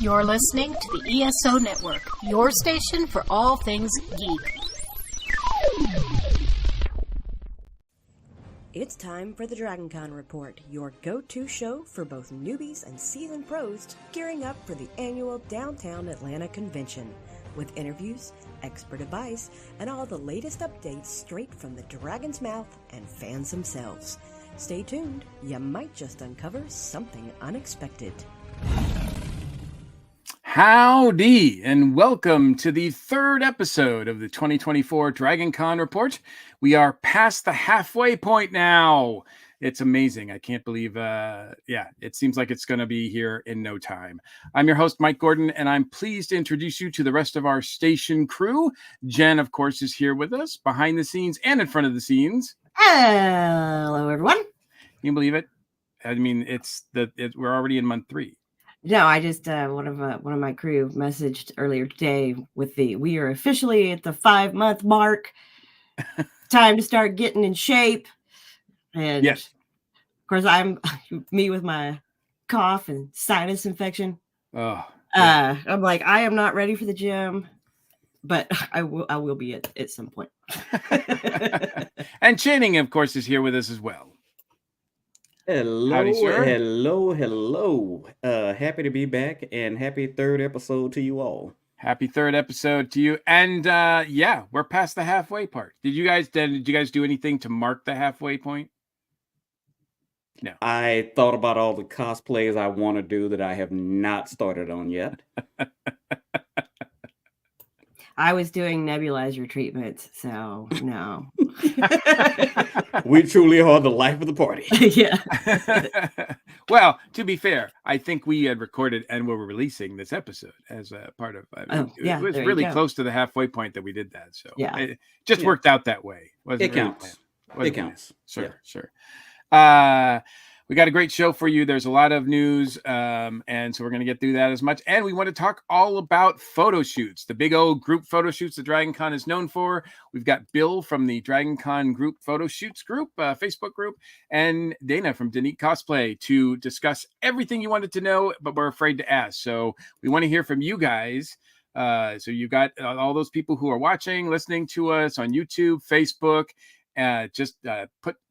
You're listening to the ESO Network, your station for all things geek. It's time for the DragonCon Report, your go-to show for both newbies and seasoned pros gearing up for the annual Downtown Atlanta Convention, with interviews, expert advice, and all the latest updates straight from the dragon's mouth and fans themselves. Stay tuned, you might just uncover something unexpected. Howdy, and welcome to the third episode of the 2024 DragonCon Report. We are past the halfway point now. It's amazing. I can't believe, it seems like it's going to be here in no time. I'm your host, Mike Gordon, and I'm pleased to introduce you to the rest of our station crew. Jen, of course, is here with us, behind the scenes and in front of the scenes. Hello, everyone. Can you believe it? I mean, we're already in month 3. No, I just one of my crew messaged earlier today with we are officially at the 5-month mark. Time to start getting in shape. And yes, of course, I'm me with my cough and sinus infection. Oh, yeah. I'm like, I am not ready for the gym, but I will be at some point. And Channing, of course, is here with us as well. Hello, Howdy, sir. hello. Happy to be back, and happy third episode to you all. Happy third episode to you. And we're past the halfway part. Did you guys do anything to mark the halfway point? No. I thought about all the cosplays I want to do that I have not started on yet. I was doing nebulizer treatments, so no. We truly are the life of the party. Yeah. Well, to be fair, I think we had recorded and we were releasing this episode as a part of. It was really close to the halfway point that we did that. So yeah, it just worked out that way. It counts. It counts. Sure. We got a great show for you. There's a lot of news, and so we're going to get through that as much. And we want to talk all about photo shoots, the big old group photo shoots that DragonCon is known for. We've got Bill from the DragonCon group photo shoots group, Facebook group, and Dana from Danique Cosplay to discuss everything you wanted to know, but we're afraid to ask. So we want to hear from you guys. So you got all those people who are watching, listening to us on YouTube, Facebook. Just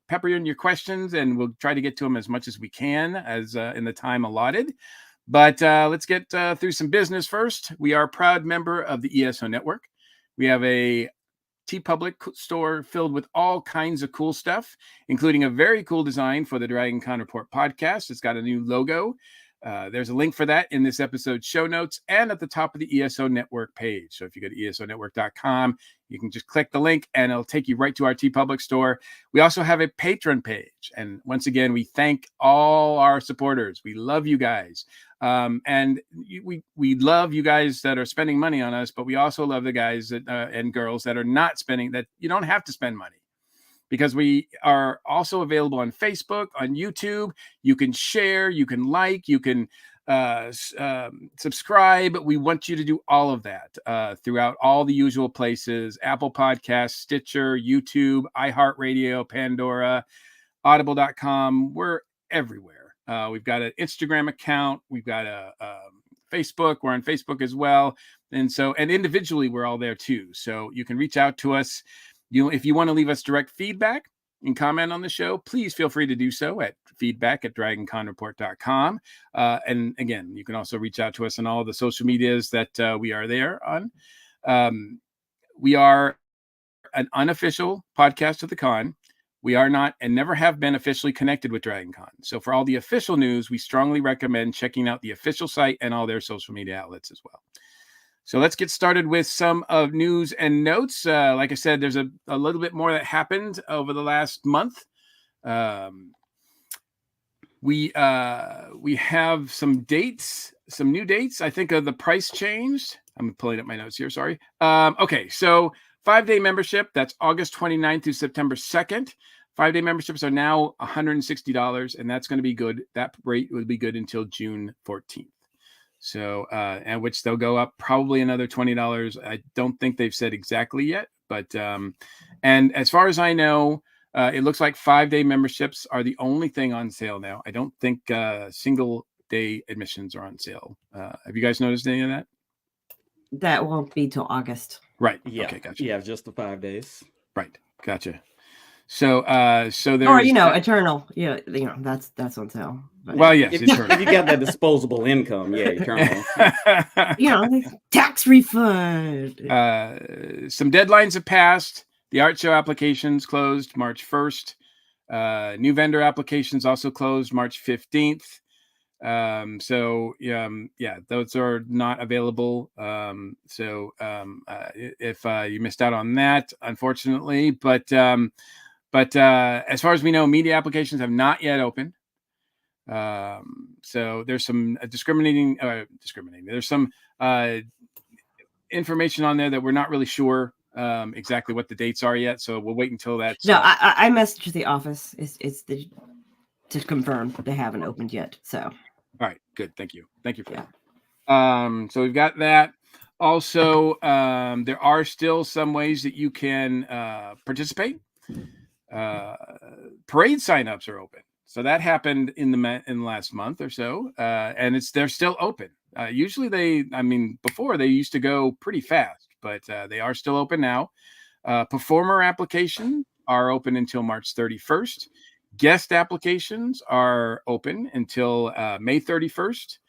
pepper in your questions, and we'll try to get to them as much as we can as in the time allotted. But let's get through some business first. We are a proud member of the ESO Network. We have a TeePublic store filled with all kinds of cool stuff, including a very cool design for the DragonCon Report podcast. It's got a new logo. There's a link for that in this episode's show notes and at the top of the ESO Network page. So if you go to esonetwork.com, you can just click the link and it'll take you right to our TeePublic store. We also have a Patreon page. And once again, we thank all our supporters. We love you guys. And we love you guys that are spending money on us, but we also love the guys that, and girls that are not spending, that you don't have to spend money. Because we are also available on Facebook, on YouTube. You can share, you can like, you can subscribe. We want you to do all of that throughout all the usual places: Apple Podcasts, Stitcher, YouTube, iHeartRadio, Pandora, Audible.com. We're everywhere. We've got an Instagram account. We've got a Facebook. We're on Facebook as well. And individually, we're all there too. So you can reach out to us. If you want to leave us direct feedback and comment on the show, please feel free to do so at feedback@dragonconreport.com. And again, you can also reach out to us on all the social medias that we are there on. We are an unofficial podcast of the con. We are not and never have been officially connected with DragonCon. So for all the official news, we strongly recommend checking out the official site and all their social media outlets as well. So let's get started with some of news and notes. Like I said, there's a little bit more that happened over the last month. We have some dates, some new dates. I think the price changed. I'm pulling up my notes here. Sorry. Okay, so 5-day membership. That's August 29th through September 2nd. 5-day memberships are now $160, and that's going to be good. That rate will be good until June 14th. So, and which they'll go up probably another $20. I don't think they've said exactly yet, but, and as far as I know, it looks like 5-day memberships are the only thing on sale now. I don't think single day admissions are on sale. Have you guys noticed any of that? That won't be till August. Right. Yeah. Okay. Gotcha. Yeah, just the 5 days. Right. Gotcha. So, so there's Or Eternal. Yeah, that's on sale. But, well, yes, If Eternal. you got that disposable income, yeah, Eternal. tax refund. Some deadlines have passed. The art show applications closed March 1st. New vendor applications also closed March 15th. So those are not available. If you missed out on that, unfortunately, but as far as we know, media applications have not yet opened. So there's some discriminating. There's some information on there that we're not really sure exactly what the dates are yet. So we'll wait until that's. No, I messaged the office. It's to confirm they haven't opened yet. So. All right, good. Thank you for that. So we've got that. Also, there are still some ways that you can participate. Parade signups are open. So that happened in the last month or so, and they're still open. Usually before they used to go pretty fast, but they are still open now. Performer applications are open until March 31st. Guest applications are open until May 31st.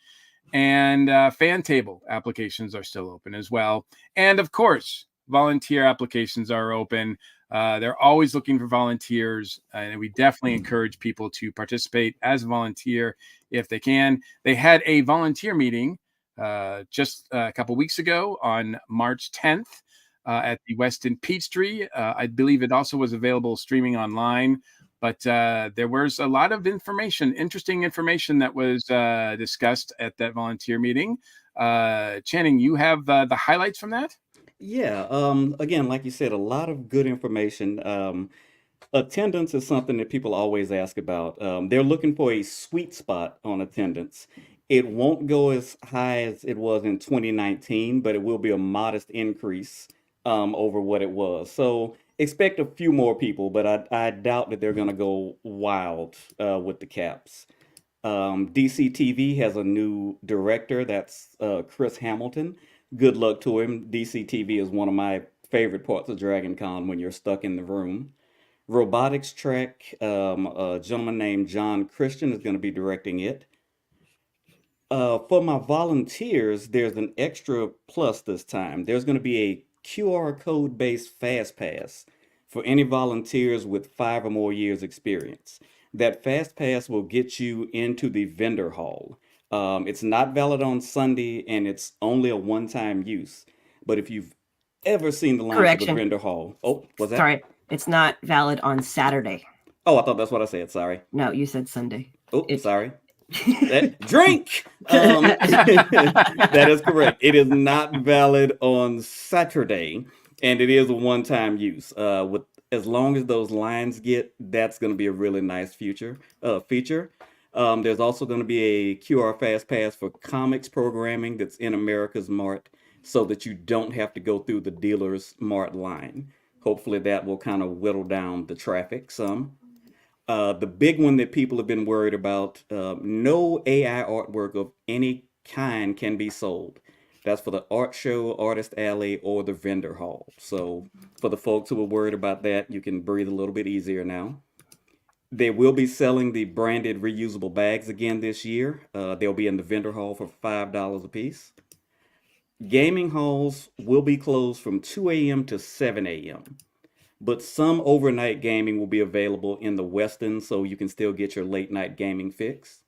And fan table applications are still open as well. And of course, volunteer applications are open. They're always looking for volunteers, and we definitely encourage people to participate as a volunteer if they can. They had a volunteer meeting just a couple weeks ago on March 10th at the Westin Peachtree. I believe it also was available streaming online. But there was a lot of interesting information that was discussed at that volunteer meeting. Channing, you have the highlights from that? Yeah. Again, like you said, a lot of good information. Attendance is something that people always ask about. They're looking for a sweet spot on attendance. It won't go as high as it was in 2019, but it will be a modest increase over what it was. So expect a few more people, but I doubt that they're going to go wild with the caps. DCTV has a new director. That's Chris Hamilton. Good luck to him. DCTV is one of my favorite parts of Dragon Con when you're stuck in the room. Robotics track, a gentleman named John Christian is going to be directing it. For my volunteers, there's an extra plus this time. There's going to be a QR code based fast pass for any volunteers with 5 or more years experience. That fast pass will get you into the vendor hall. It's not valid on Sunday and it's only a one-time use. But if you've ever seen the lines of the vendor hall, was that? Sorry, it's not valid on Saturday. Oh, I thought that's what I said. Sorry. No, you said Sunday. Sorry. Drink. That is correct. It is not valid on Saturday, and it is a one-time use. With as long as those lines get, that's going to be a really nice feature. There's also going to be a QR Fast Pass for comics programming that's in America's Mart, so that you don't have to go through the dealer's Mart line. Hopefully, that will kind of whittle down the traffic some. The big one that people have been worried about, no AI artwork of any kind can be sold. That's for the art show, artist alley, or the vendor hall. So for the folks who are worried about that, you can breathe a little bit easier now. They will be selling the branded reusable bags again this year. They'll be in the vendor hall for $5 a piece. Gaming halls will be closed from 2 a.m. to 7 a.m. But some overnight gaming will be available in the Westin, so you can still get your late night gaming fix.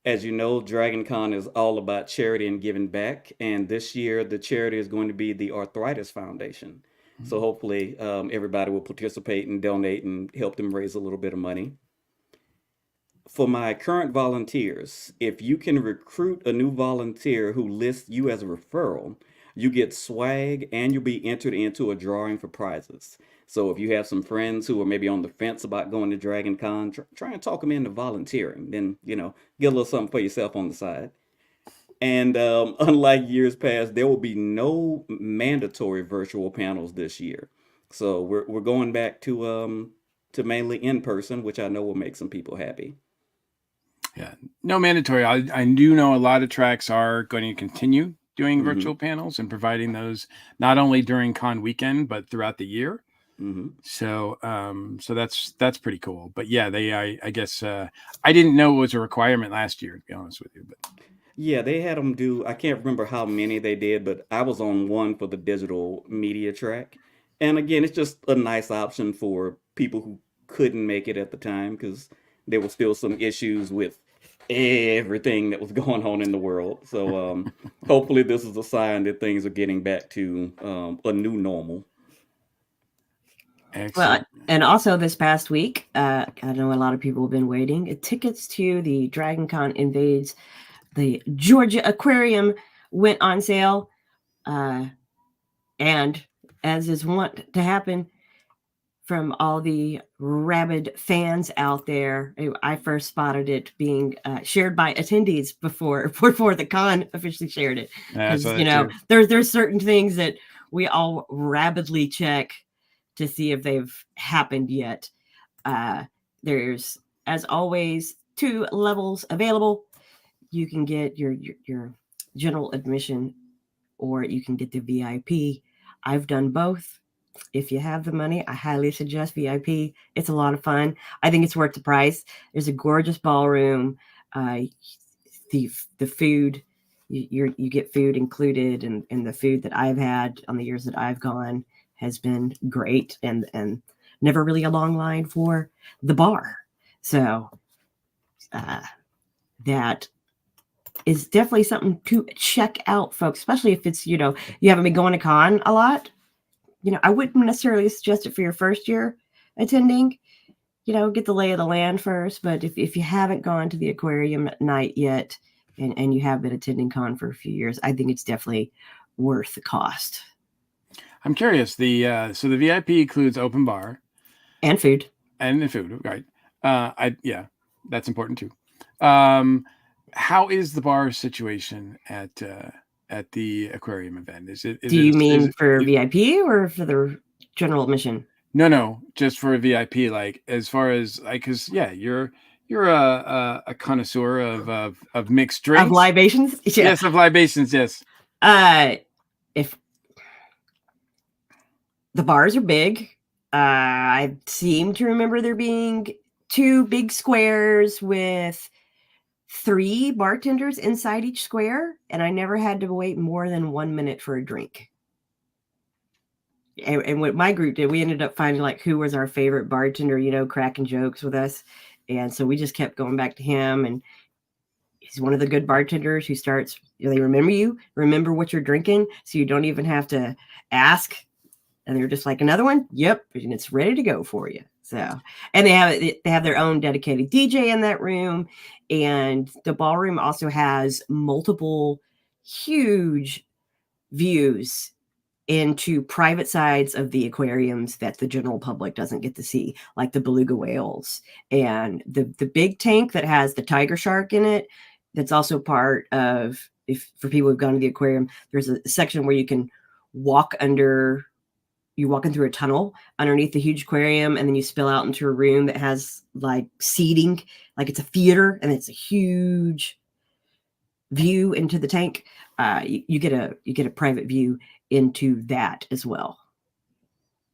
As you know, Dragon Con is all about charity and giving back, and this year the charity is going to be the Arthritis Foundation. So hopefully everybody will participate and donate and help them raise a little bit of money. For my current volunteers, if you can recruit a new volunteer who lists you as a referral, you get swag and you'll be entered into a drawing for prizes. So if you have some friends who are maybe on the fence about going to Dragon Con, try and talk them into volunteering. Then, get a little something for yourself on the side. And unlike years past, there will be no mandatory virtual panels this year. So we're going back to mainly in person, which I know will make some people happy. Yeah, no mandatory. I do know a lot of tracks are going to continue doing Mhm. virtual panels and providing those not only during con weekend but throughout the year. Mhm. So so that's pretty cool. But yeah, I guess I didn't know it was a requirement last year, to be honest with you. But Yeah, they had them do, I can't remember how many they did, but I was on one for the digital media track. And again, it's just a nice option for people who couldn't make it at the time because there were still some issues with everything that was going on in the world. So hopefully this is a sign that things are getting back to a new normal. Well, excellent. and also this past week, I know a lot of people have been waiting. Tickets to the Dragon Con Invades the Georgia Aquarium went on sale. And as is wont to happen from all the rabid fans out there, I first spotted it being shared by attendees before the con officially shared it. Yeah, I saw Because, that too. there's certain things that we all rapidly check to see if they've happened yet. There's, as always, 2 levels available. You can get your general admission, or you can get the VIP. I've done both. If you have the money, I highly suggest VIP. It's a lot of fun. I think it's worth the price. There's a gorgeous ballroom. The food, you get food included, and the food that I've had on the years that I've gone has been great, and never really a long line for the bar. So that is definitely something to check out, folks, especially if it's, you haven't been going to con a lot. I wouldn't necessarily suggest it for your first year attending. Get the lay of the land first. But if you haven't gone to the aquarium night yet, and you have been attending con for a few years, I think it's definitely worth the cost. I'm curious. So the VIP includes open bar and food, and the food, right? That's important too. How is the bar situation at the aquarium event? Do you mean for VIP or for the general admission? No, just for a VIP. Like, as far as, like, because you're a connoisseur of mixed drinks, of libations. Yeah. Yes, of libations. Yes. If the bars are big, I seem to remember there being 2 big squares with 3 bartenders inside each square, and I never had to wait more than 1 minute for a drink. And what my group did, we ended up finding like who was our favorite bartender, cracking jokes with us. And so we just kept going back to him, and he's one of the good bartenders who starts, they remember what you're drinking, so you don't even have to ask. And they're just like, another one? Yep. And it's ready to go for you. So, and they have their own dedicated DJ in that room. And the ballroom also has multiple huge views into private sides of the aquariums that the general public doesn't get to see, like the beluga whales and the big tank that has the tiger shark in it. That's also part of, for people who've gone to the aquarium, there's a section where you can walk under. You're walking through a tunnel underneath the huge aquarium, and then you spill out into a room that has like seating, like it's a theater, and it's a huge view into the tank. You get a private view into that as well.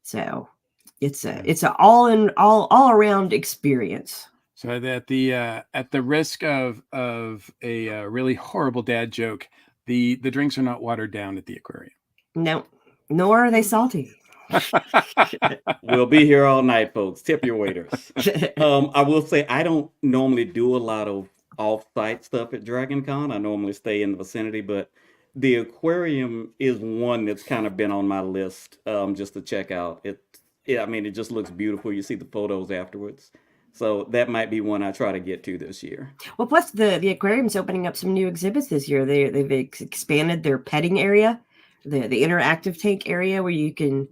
So it's a all around experience. So at the risk of a really horrible dad joke, the drinks are not watered down at the aquarium. No, nor are they salty. We'll be here all night, folks. Tip your waiters. I will say I don't normally do a lot of off-site stuff at Dragon Con. I normally stay in the vicinity, but the aquarium is one that's kind of been on my list just to check out. It just looks beautiful. You see the photos afterwards. So that might be one I try to get to this year. Well, plus the aquarium's opening up some new exhibits this year. They've expanded their petting area, the interactive tank area where you can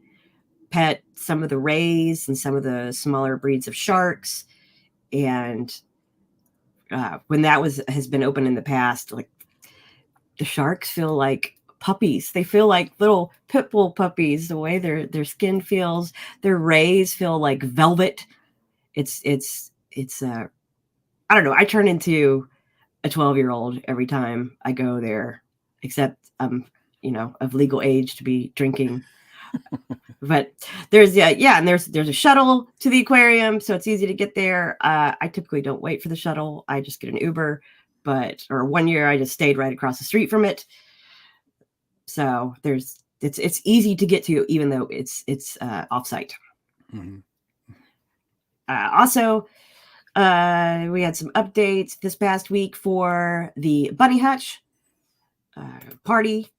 pet some of the rays and some of the smaller breeds of sharks. And when that has been open in the past, like the sharks feel like puppies. They feel like little pit bull puppies, the way their skin feels. Their rays feel like velvet. I I don't know. I turn into a 12-year-old every time I go there, except I'm, of legal age to be drinking. But there's and there's a shuttle to the aquarium, so it's easy to get there. I typically don't wait for the shuttle. I just get an Uber, or one year I just stayed right across the street from it. So it's easy to get to, even though it's offsite. Mm-hmm. Also, we had some updates this past week for the Bunny Hutch party.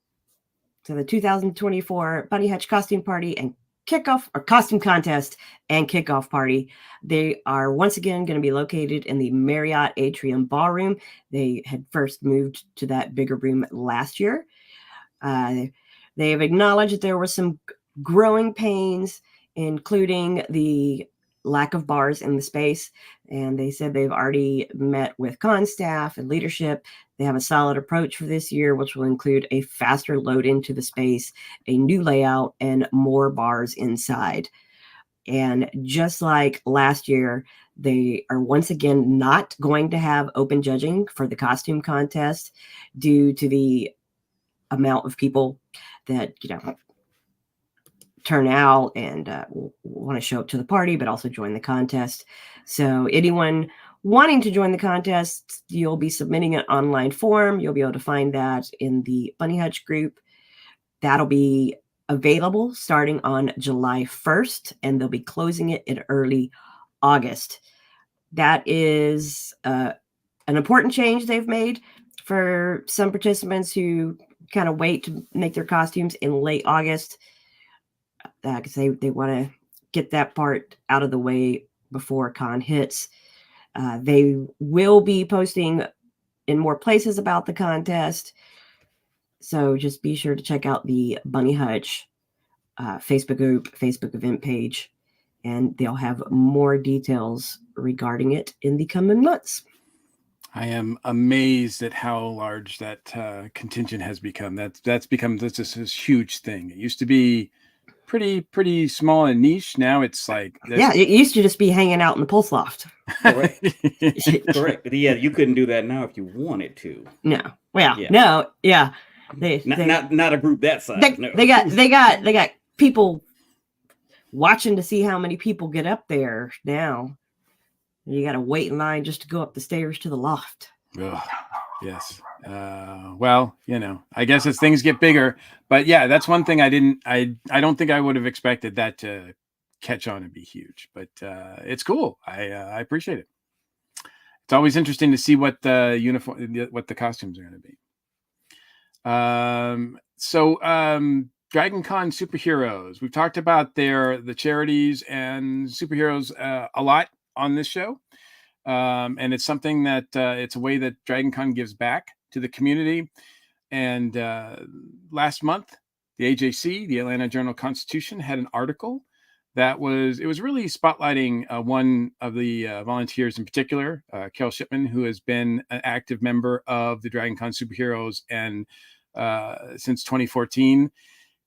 So the 2024 Bunny Hutch costume party and kickoff, or costume contest and kickoff party. They are once again going to be located in the Marriott Atrium Ballroom. They had first moved to that bigger room last year. They have acknowledged that there were some growing pains, including the lack of bars in the space. And they said they've already met with con staff and leadership. They have a solid approach for this year, which will include a faster load into the space, a new layout, and more bars inside. And just like last year, they are once again not going to have open judging for the costume contest due to the amount of people that, turn out and want to show up to the party, but also join the contest. So anyone wanting to join the contest, you'll be submitting an online form. You'll be able to find that in the Bunny Hutch group. That'll be available starting on July 1st, and they'll be closing it in early August. That is an important change they've made for some participants who kind of wait to make their costumes in late August, because they want to get that part out of the way before con hits. They will be posting in more places about the contest, so just be sure to check out the Bunny Hutch Facebook group, Facebook event page, and they'll have more details regarding it in the coming months. I am amazed at how large that contingent has become. That's become this huge thing. It used to be pretty small and niche. Now it's like it used to just be hanging out in the pulse loft. Correct. Correct. Yeah, you couldn't do that now if you wanted to. No. Well, yeah. No. Yeah. Not a group that size. They got people watching to see how many people get up there now. You got to wait in line just to go up the stairs to the loft. Oh, yes. Well, I guess as things get bigger, but yeah, that's one thing I don't think I would have expected that to catch on and be huge, but it's cool. I appreciate it. It's always interesting to see what what the costumes are going to be. So Dragon Con superheroes. We've talked about the charities and superheroes a lot on this show. And it's something that it's a way that Dragon Con gives back to the community. And last month, the AJC, the Atlanta Journal-Constitution, had an article that was really spotlighting one of the volunteers in particular, Kel Shipman, who has been an active member of the Dragon Con superheroes and since 2014.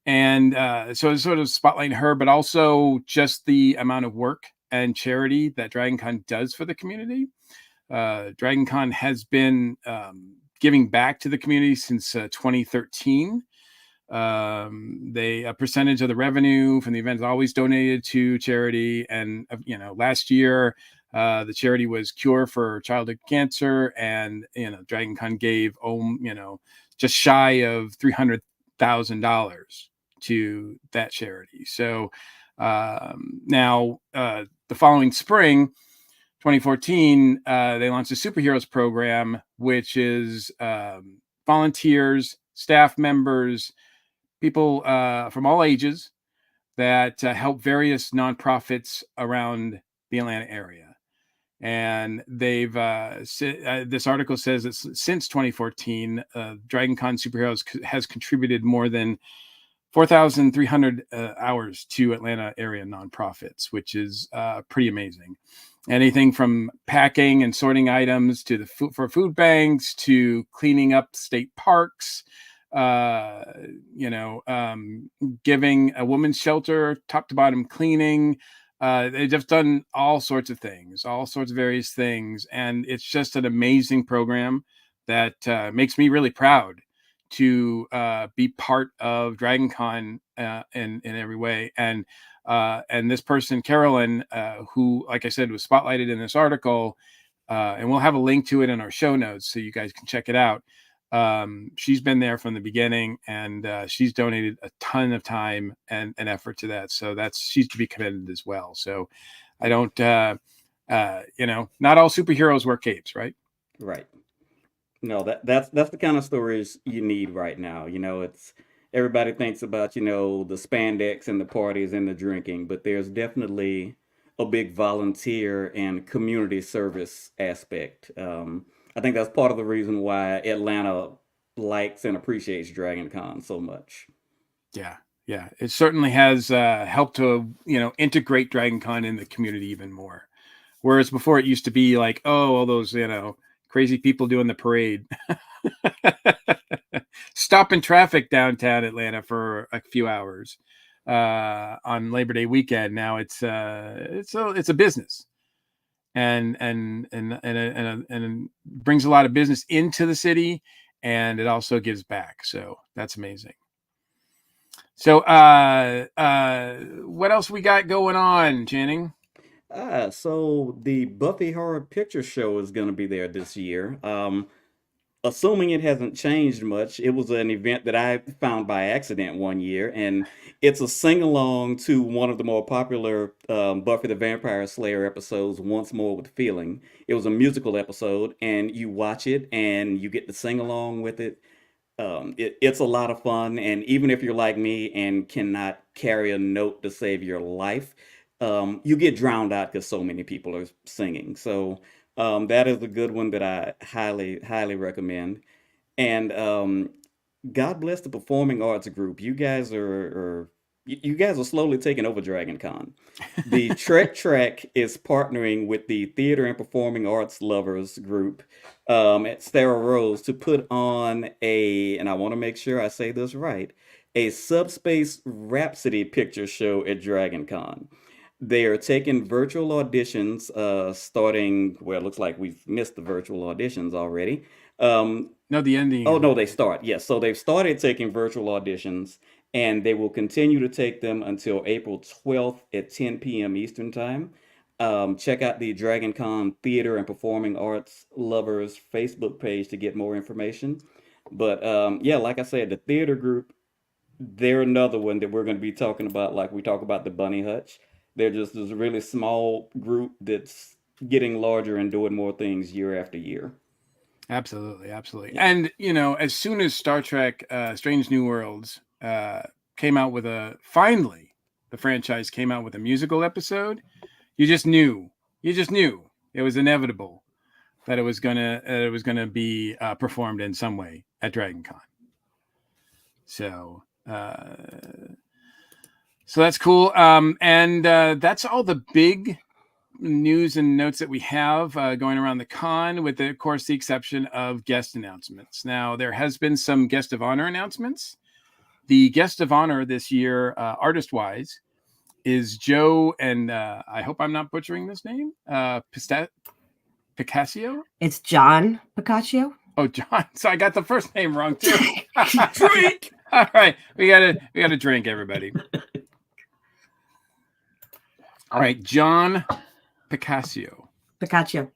And so it's sort of spotlighting her, but also just the amount of work and charity that Dragon Con does for the community. Dragon Con has been giving back to the community since 2013. A percentage of the revenue from the event is always donated to charity. And, last year, the charity was Cure for Childhood Cancer. And, Dragon Con gave, just shy of $300,000 to that charity. So now the following spring, 2014, they launched a superheroes program, which is volunteers, staff members, people from all ages that help various nonprofits around the Atlanta area. And they've this article says that since 2014, Dragon Con Superheroes has contributed more than 4,300 hours to Atlanta area nonprofits, which is pretty amazing. Anything from packing and sorting items to for food banks to cleaning up state parks, giving a women's shelter top to bottom cleaning, they've just done all sorts of things, all sorts of various things. And it's just an amazing program that makes me really proud to be part of Dragon Con in every way. And this person, Carolyn, who, like I said, was spotlighted in this article, and we'll have a link to it in our show notes so you guys can check it out. She's been there from the beginning, and she's donated a ton of time and effort to that. So she's to be commended as well. So I don't, not all superheroes wear capes, right? Right. No, that's the kind of stories you need right now. It's everybody thinks about, the spandex and the parties and the drinking, but there's definitely a big volunteer and community service aspect. I think that's part of the reason why Atlanta likes and appreciates Dragon Con so much. Yeah. Yeah. It certainly has helped to, integrate Dragon Con in the community even more. Whereas before it used to be like, oh, all those, crazy people doing the parade, stopping traffic downtown Atlanta for a few hours on Labor Day weekend. Now it's a business, and brings a lot of business into the city, and it also gives back. So that's amazing. So what else we got going on, Channing? So the Buffy Horror Picture Show is going to be there this year. Assuming it hasn't changed much, it was an event that I found by accident one year, and it's a sing along to one of the more popular Buffy the Vampire Slayer episodes, Once More with Feeling. It was a musical episode, and you watch it and you get to sing along with it. It's a lot of fun, and even if you're like me and cannot carry a note to save your life, you get drowned out because so many people are singing. So that is a good one that I highly, highly recommend. And God bless the performing arts group. You guys are slowly taking over Dragon Con. The Trek Track is partnering with the Theater and Performing Arts Lovers group at Sarah Rose to put on and I want to make sure I say this right, a Subspace Rhapsody picture show at Dragon Con. They are taking virtual auditions starting, well, it looks like we've missed the virtual auditions already. No, the ending. Oh, no, they start. Yes. So they've started taking virtual auditions, and they will continue to take them until April 12th at 10 p.m. Eastern Time. Check out the Dragon Con Theater and Performing Arts Lovers Facebook page to get more information. But yeah, like I said, the theater group, they're another one that we're going to be talking about, like we talk about the Bunny Hutch. They're just this really small group that's getting larger and doing more things year after year. Absolutely, absolutely. Yeah. And as soon as Star Trek Strange New Worlds came out finally the franchise came out with a musical episode, you just knew it was inevitable that it was gonna be performed in some way at Dragon Con. So that's cool. And that's all the big news and notes that we have going around the con, with of course the exception of guest announcements. Now there has been some guest of honor announcements. The guest of honor this year, artist wise, is Joe, and I hope I'm not butchering this name, Picasso. It's John Picasso. Oh, John. So I got the first name wrong too. Drink. All right, we gotta drink, everybody. All right, John Picasso. Picasso.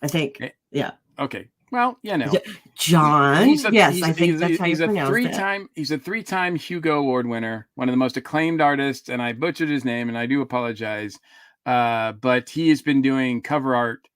I think. Yeah. Okay. Well, John. Yes, I think that's how you pronounce it. He's a 3-time Hugo Award winner, one of the most acclaimed artists, and I butchered his name, and I do apologize. But he has been doing cover art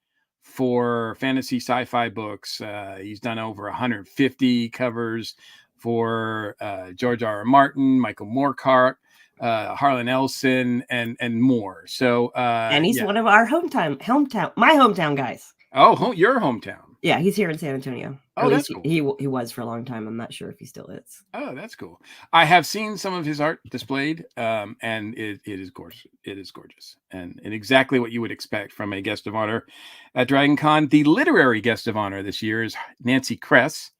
for fantasy sci-fi books. He's done over 150 covers for George R.R. Martin, Michael Moorcock, Harlan Ellison, and more. So and he's one of our my hometown guys. Oh, your hometown. Yeah, he's here in San Antonio. Oh, that's cool. He was for a long time. I'm not sure if he still is. Oh, that's cool. I have seen some of his art displayed, and it is gorgeous. It is gorgeous, and exactly what you would expect from a guest of honor at Dragon Con. The literary guest of honor this year is Nancy Kress.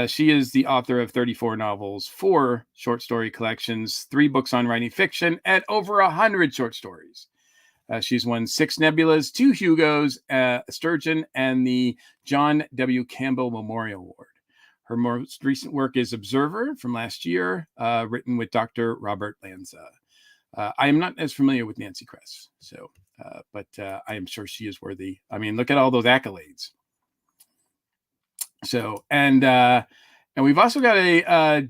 She is the author of 34 novels, 4 short story collections, 3 books on writing fiction, and over 100 short stories. She's won 6 Nebulas, 2 Hugos, a Sturgeon, and the John W. Campbell Memorial Award. Her most recent work is Observer from last year, written with Dr. Robert Lanza. I am not as familiar with Nancy Kress, but I am sure she is worthy. I mean, look at all those accolades. So, and we've also got a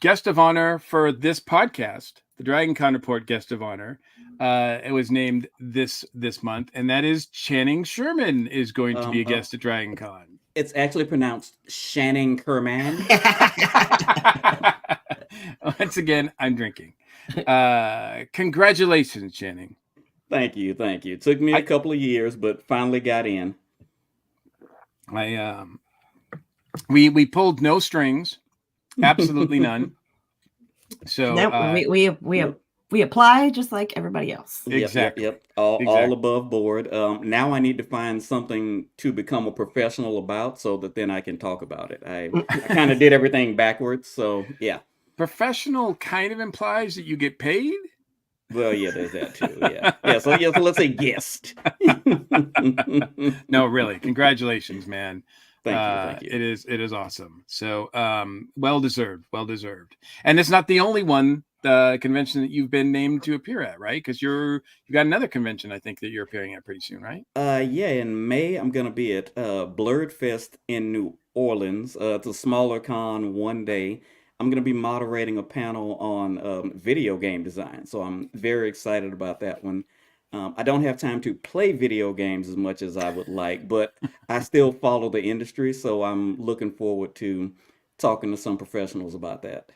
guest of honor for this podcast, the Dragon Con Report guest of honor. It was named this month, and that is Channing Sherman is going to be a guest at Dragon Con. It's actually pronounced Channing Kerman. Once again, I'm drinking. Congratulations, Channing. Thank you. It took me a couple of years, but finally got in. We pulled no strings, absolutely none. So we apply just like everybody else. Exactly. Yep. All above board. Now I need to find something to become a professional about, so that then I can talk about it. I kind of did everything backwards, so yeah. Professional kind of implies that you get paid. Well, yeah, there's that too. Yeah. So let's say guest. No, really, congratulations, man. Thank you. It is awesome. So, well deserved. And it's not the only one, the convention that you've been named to appear at, right? Because you got another convention, I think, that you're appearing at pretty soon, right? Yeah. In May, I'm gonna be at Blurred Fest in New Orleans. It's a smaller con, one day. I'm going to be moderating a panel on video game design, so I'm very excited about that one. I don't have time to play video games as much as I would like, but I still follow the industry, so I'm looking forward to talking to some professionals about that.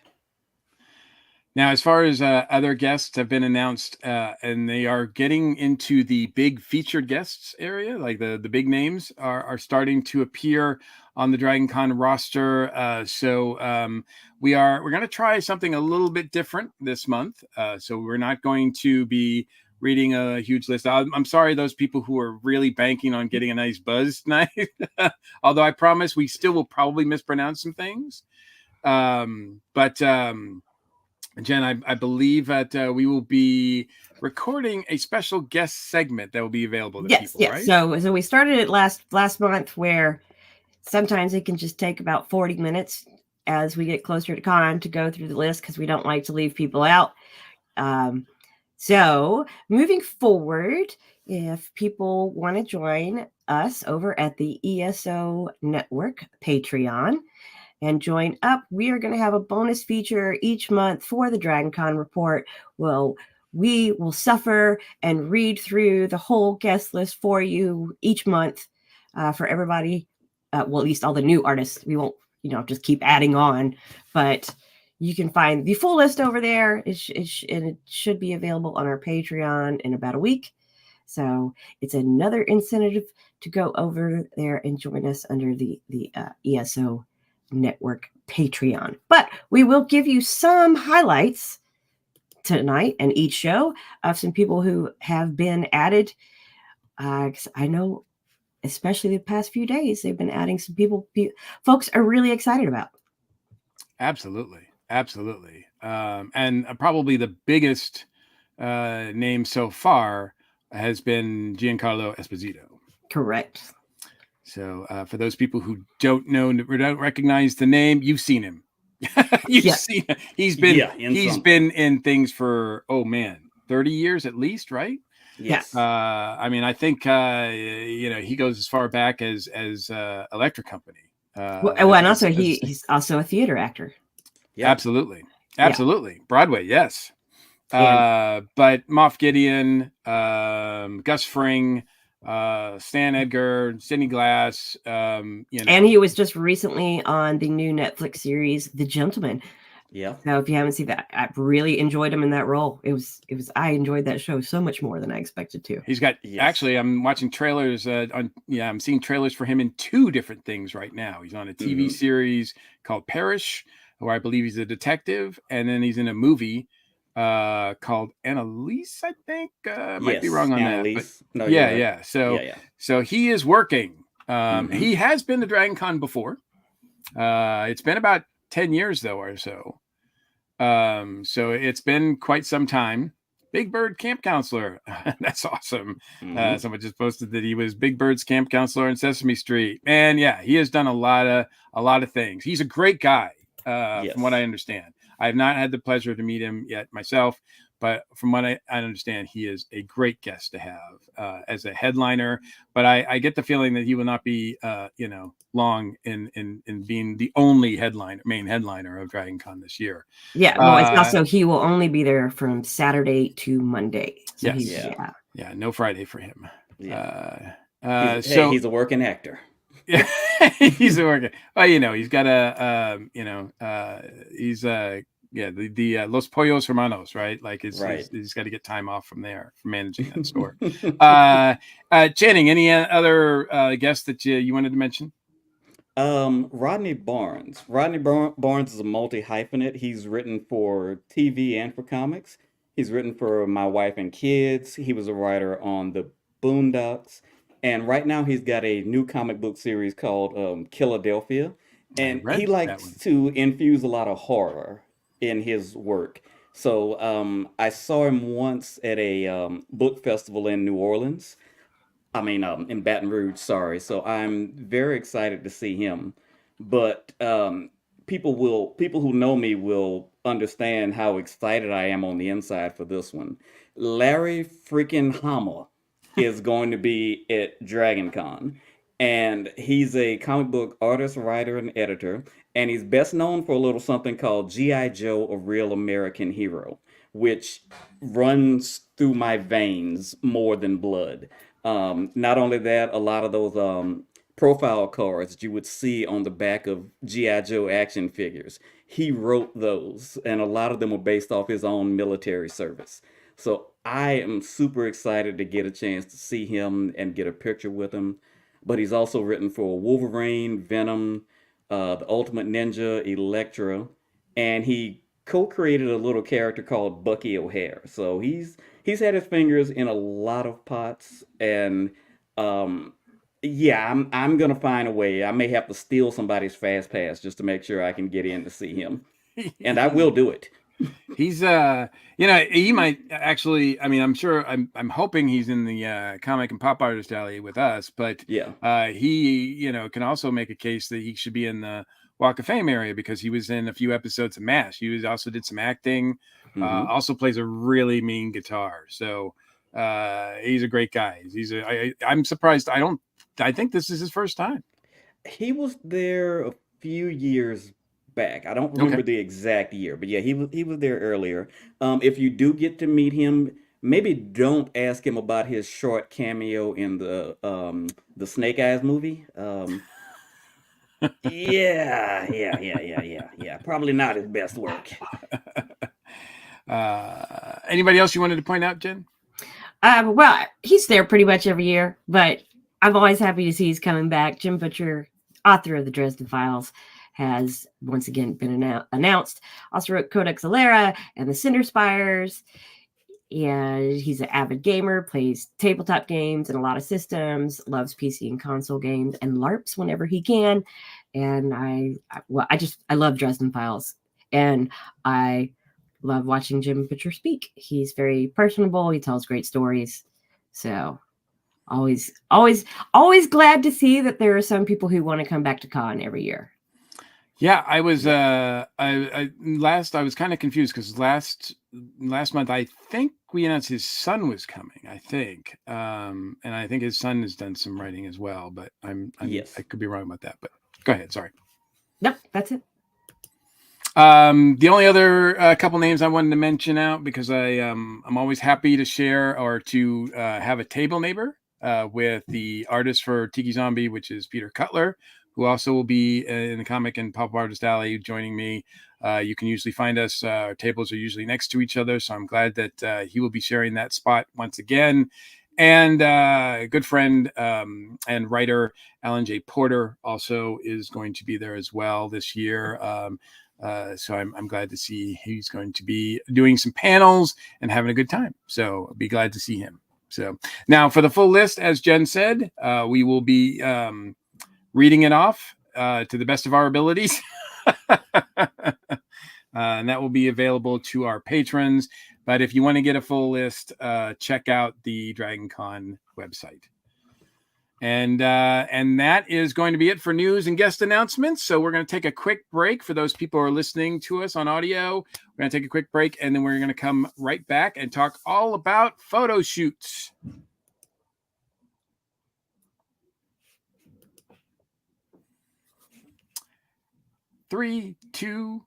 Now, as far as other guests have been announced, and they are getting into the big featured guests area, like the big names are starting to appear on the Dragon Con roster. So we're going to try something a little bit different this month. So we're not going to be reading a huge list. I'm sorry, those people who are really banking on getting a nice buzz tonight. Although I promise we still will probably mispronounce some things. Jen, I believe that we will be recording a special guest segment that will be available to people, right? So we started it last month, where sometimes it can just take about 40 minutes as we get closer to con to go through the list, because we don't like to leave people out. So moving forward, if people want to join us over at the ESO Network Patreon and join up, we are going to have a bonus feature each month for the Dragon Con Report. Well, we will suffer and read through the whole guest list for you each month for everybody. Well, at least all the new artists. We won't, just keep adding on, but you can find the full list over there. And it should be available on our Patreon in about a week. So it's another incentive to go over there and join us under the ESO Network Patreon. But we will give you some highlights tonight and each show of some people who have been added. 'Cause I know, especially the past few days, they've been adding some people folks are really excited about. Absolutely. And probably the biggest name so far has been Giancarlo Esposito. Correct. So for those people who don't recognize the name, you've seen him. Seen him. He's been in things for 30 years at least, right? Yes. I mean, I think he goes as far back as Electric Company. And also he's also a theater actor. Yeah. Absolutely. Broadway, yes. But Moff Gideon, Gus Fring, Stan Edgar, Sidney Glass, and he was just recently on the new Netflix series The Gentleman. Yeah. So if you haven't seen that, I really enjoyed him in that role. I enjoyed that show so much more than I expected to. He's got actually, I'm watching trailers I'm seeing trailers for him in 2 different things right now. He's on a TV series called Parish, where I believe he's a detective, and then he's in a movie called Annalise, I think. Might be wrong on Annalise. That. But So he is working. He has been to Dragon Con before. It's been about 10 years though, or so. So it's been quite some time. Big Bird camp counselor. That's awesome. Someone just posted that he was Big Bird's camp counselor in Sesame Street. And yeah, he has done a lot of things. He's a great guy, from what I understand. I have not had the pleasure to meet him yet myself, but from what I understand, he is a great guest to have as a headliner. But I get the feeling that he will not be, long in being the only main headliner of Dragon Con this year. Yeah, well, it's also he will only be there from Saturday to Monday. So yes, no Friday for him. Yeah. He's a working actor. Yeah, he's a working. Well, he's got he's the Los Pollos Hermanos, right? Like he's got to get time off from there for managing that store. Channing, any other guests that you wanted to mention? Rodney Barnes. Rodney Barnes is a multi-hyphenate. He's written for TV and for comics. He's written for My Wife and Kids. He was a writer on The Boondocks. And right now he's got a new comic book series called Philadelphia. And he likes to infuse a lot of horror in his work. So I saw him once at a book festival in New Orleans. In Baton Rouge, sorry. So I'm very excited to see him. But people who know me will understand how excited I am on the inside for this one. Larry freaking Hama is going to be at Dragon Con. And he's a comic book artist, writer, and editor. And he's best known for a little something called G.I. Joe, A Real American Hero, which runs through my veins more than blood. Not only that, a lot of those profile cards that you would see on the back of G.I. Joe action figures, he wrote those, and a lot of them were based off his own military service. So I am super excited to get a chance to see him and get a picture with him. But he's also written for Wolverine, Venom, the Ultimate Ninja, Elektra, and he co-created a little character called Bucky O'Hare. So he's had his fingers in a lot of pots, and I'm gonna find a way. I may have to steal somebody's fast pass just to make sure I can get in to see him, and I will do it. He's he might actually. I'm sure. I'm hoping he's in the comic and pop artist alley with us. But he can also make a case that he should be in the Walk of Fame area because he was in a few episodes of MASH. He also did some acting. Also plays a really mean guitar. So he's a great guy. I'm surprised. I think this is his first time. He was there a few years back. I don't remember the exact year, but yeah, he was there earlier. If you do get to meet him, maybe don't ask him about his short cameo in the Snake Eyes movie. Yeah. Probably not his best work. Anybody else you wanted to point out, Jen? Well, he's there pretty much every year, but I'm always happy to see he's coming back. Jim Butcher, author of the Dresden Files, has once again been announced. Also wrote Codex Alera and the Cinder Spires. And he's an avid gamer, plays tabletop games and a lot of systems, loves PC and console games, and LARPs whenever he can. And I love Dresden Files, and I love watching Jim Butcher speak. He's very personable. He tells great stories. So always glad to see that there are some people who want to come back to con every year. Yeah, I was I was kind of confused because last month I think we announced his son was coming, I think. And I think his son has done some writing as well, but I could be wrong about that, but go ahead, sorry. Nope, that's it. The only other couple names I wanted to mention out because I'm always happy to share or to have a table neighbor with the artist for Tiki Zombie, which is Peter Cutler, who also will be in the Comic and Pop Artist Alley joining me. You can usually find us. Our tables are usually next to each other, so I'm glad that he will be sharing that spot once again. And a good friend and writer Alan J. Porter also is going to be there as well this year. So I'm glad to see he's going to be doing some panels and having a good time. So I'll be glad to see him. So now for the full list, as Jen said, we will be reading it off to the best of our abilities. And that will be available to our patrons. But if you want to get a full list, check out the Dragon Con website. And that is going to be it for news and guest announcements. So we're going to take a quick break for those people who are listening to us on audio. We're going to take a quick break, and then we're going to come right back and talk all about photo shoots. Three, two,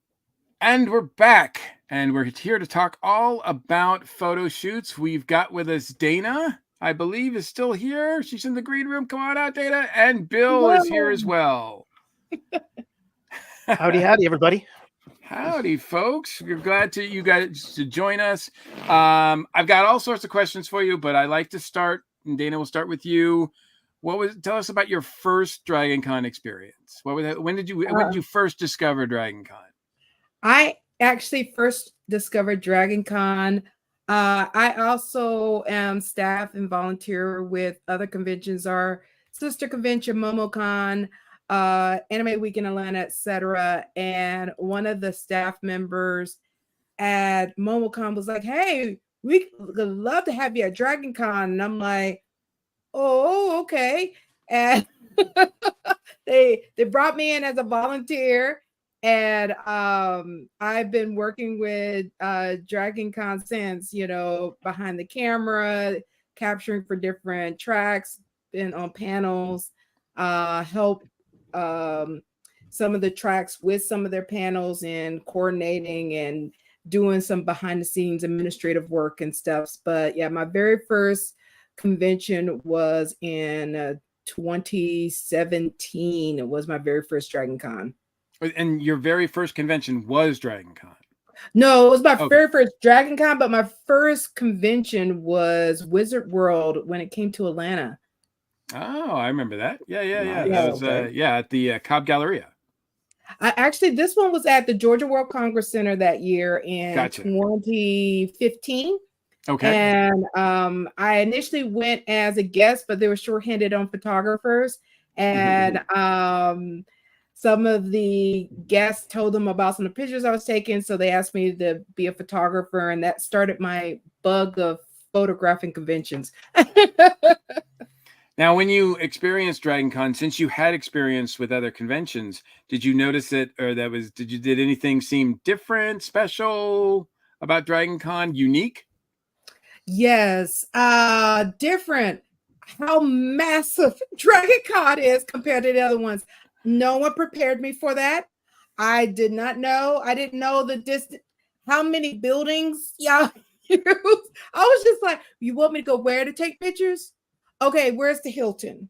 and we're back. And we're here to talk all about photo shoots. We've got with us Dana, I believe, is still here. She's in the green room. Come on out, Dana. And Bill is here as well. Howdy, everybody. Howdy, folks. We're glad you guys to join us. I've got all sorts of questions for you, but I like to start, and Dana, we'll start with you. Tell us about your first Dragon Con experience. When did you first discover Dragon Con? I actually first discovered Dragon Con. I also am staff and volunteer with other conventions, our sister convention, MomoCon, Anime Week in Atlanta, etc. And one of the staff members at MomoCon was like, "Hey, we would love to have you at Dragon Con." And I'm like, "Oh, okay." And they brought me in as a volunteer. And I've been working with Dragon Con since, behind the camera, capturing for different tracks, been on panels, help some of the tracks with some of their panels and coordinating and doing some behind the scenes administrative work and stuff. But yeah, my very first convention was in 2017. It was my very first Dragon Con. And your very first convention was Dragon Con? No, it was my very first Dragon Con, but my first convention was Wizard World when it came to Atlanta. Oh, I remember that. Yeah. That was at the Cobb Galleria. This one was at the Georgia World Congress Center that year in 2015. Okay. And I initially went as a guest, but they were shorthanded on photographers. And some of the guests told them about some of the pictures I was taking, so they asked me to be a photographer, and that started my bug of photographing conventions. Now, when you experienced Dragon Con, since you had experience with other conventions, did you notice it, or did anything seem different, special about Dragon Con, unique? Yes, different. How massive Dragon Con is compared to the other ones. No one prepared me for that. I did not know. I didn't know the distance, how many buildings y'all use. I was just like, you want me to go where to take pictures? Okay, where's the Hilton?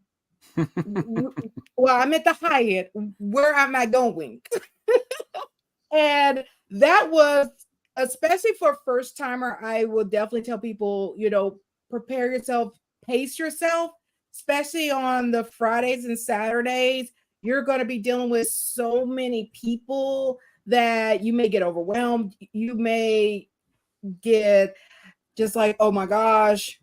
Well, I'm at the Hyatt. Where am I going? And that was, especially for a first timer, I will definitely tell people, prepare yourself, pace yourself, especially on the Fridays and Saturdays. You're going to be dealing with so many people that you may get overwhelmed. You may get just like, oh my gosh,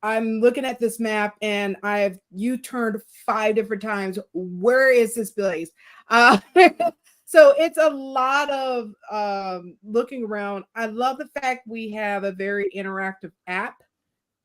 I'm looking at this map and I've U-turned 5 different times. Where is this place? So it's a lot of looking around. I love the fact we have a very interactive app.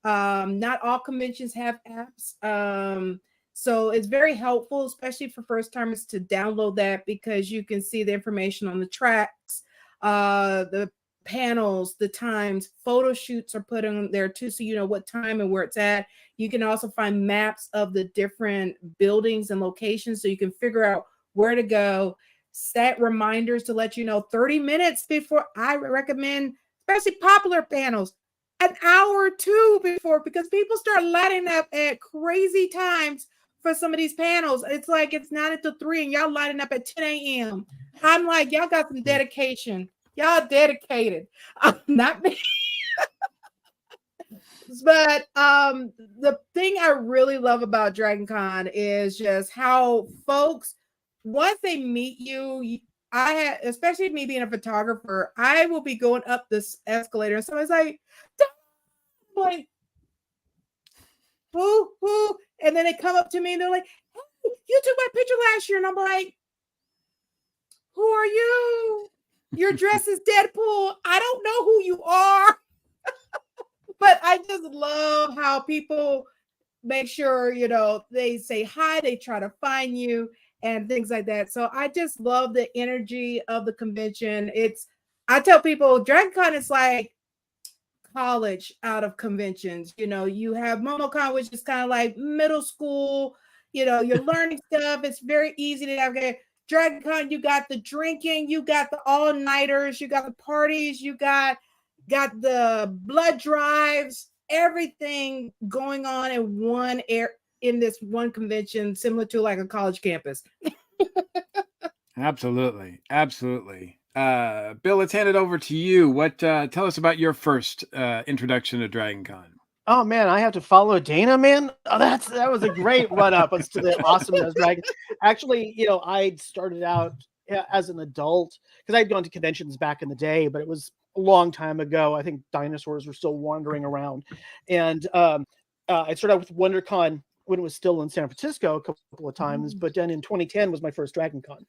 Not all conventions have apps. So it's very helpful, especially for first timers, to download that because you can see the information on the tracks, the panels, the times. Photo shoots are put in there too, so you know what time and where it's at. You can also find maps of the different buildings and locations, so you can figure out where to go. Set reminders to let you know 30 minutes before. I recommend, especially popular panels, an hour or two before, because people start lighting up at crazy times for some of these panels. It's like it's 9 until 3 and y'all lighting up at 10 a.m. I'm like, y'all got some dedication. Y'all dedicated. Not me. But the thing I really love about Dragon Con is just how folks, once they meet you, especially me being a photographer, I will be going up this escalator and somebody's like, who? And then they come up to me and they're like, hey, you took my picture last year. And I'm like, who are you? Your dress is Deadpool. I don't know who you are. But I just love how people make sure, they say hi, they try to find you and things like that. So I just love the energy of the convention. I tell people DragonCon is like college out of conventions. You have MomoCon, which is kind of like middle school, you're learning stuff. It's very easy to navigate. DragonCon, you got the drinking, you got the all-nighters, you got the parties, you got the blood drives, everything going on in this one convention, similar to like a college campus. Absolutely. Bill, let's hand it over to you. Tell us about your first introduction to DragonCon. Oh man, I have to follow Dana, man. Oh, that was a great run up as to the awesomeness. Actually, I started out as an adult because I'd gone to conventions back in the day, but it was a long time ago. I think dinosaurs were still wandering around, and I started out with WonderCon when it was still in San Francisco a couple of times, but then in 2010 was my first DragonCon,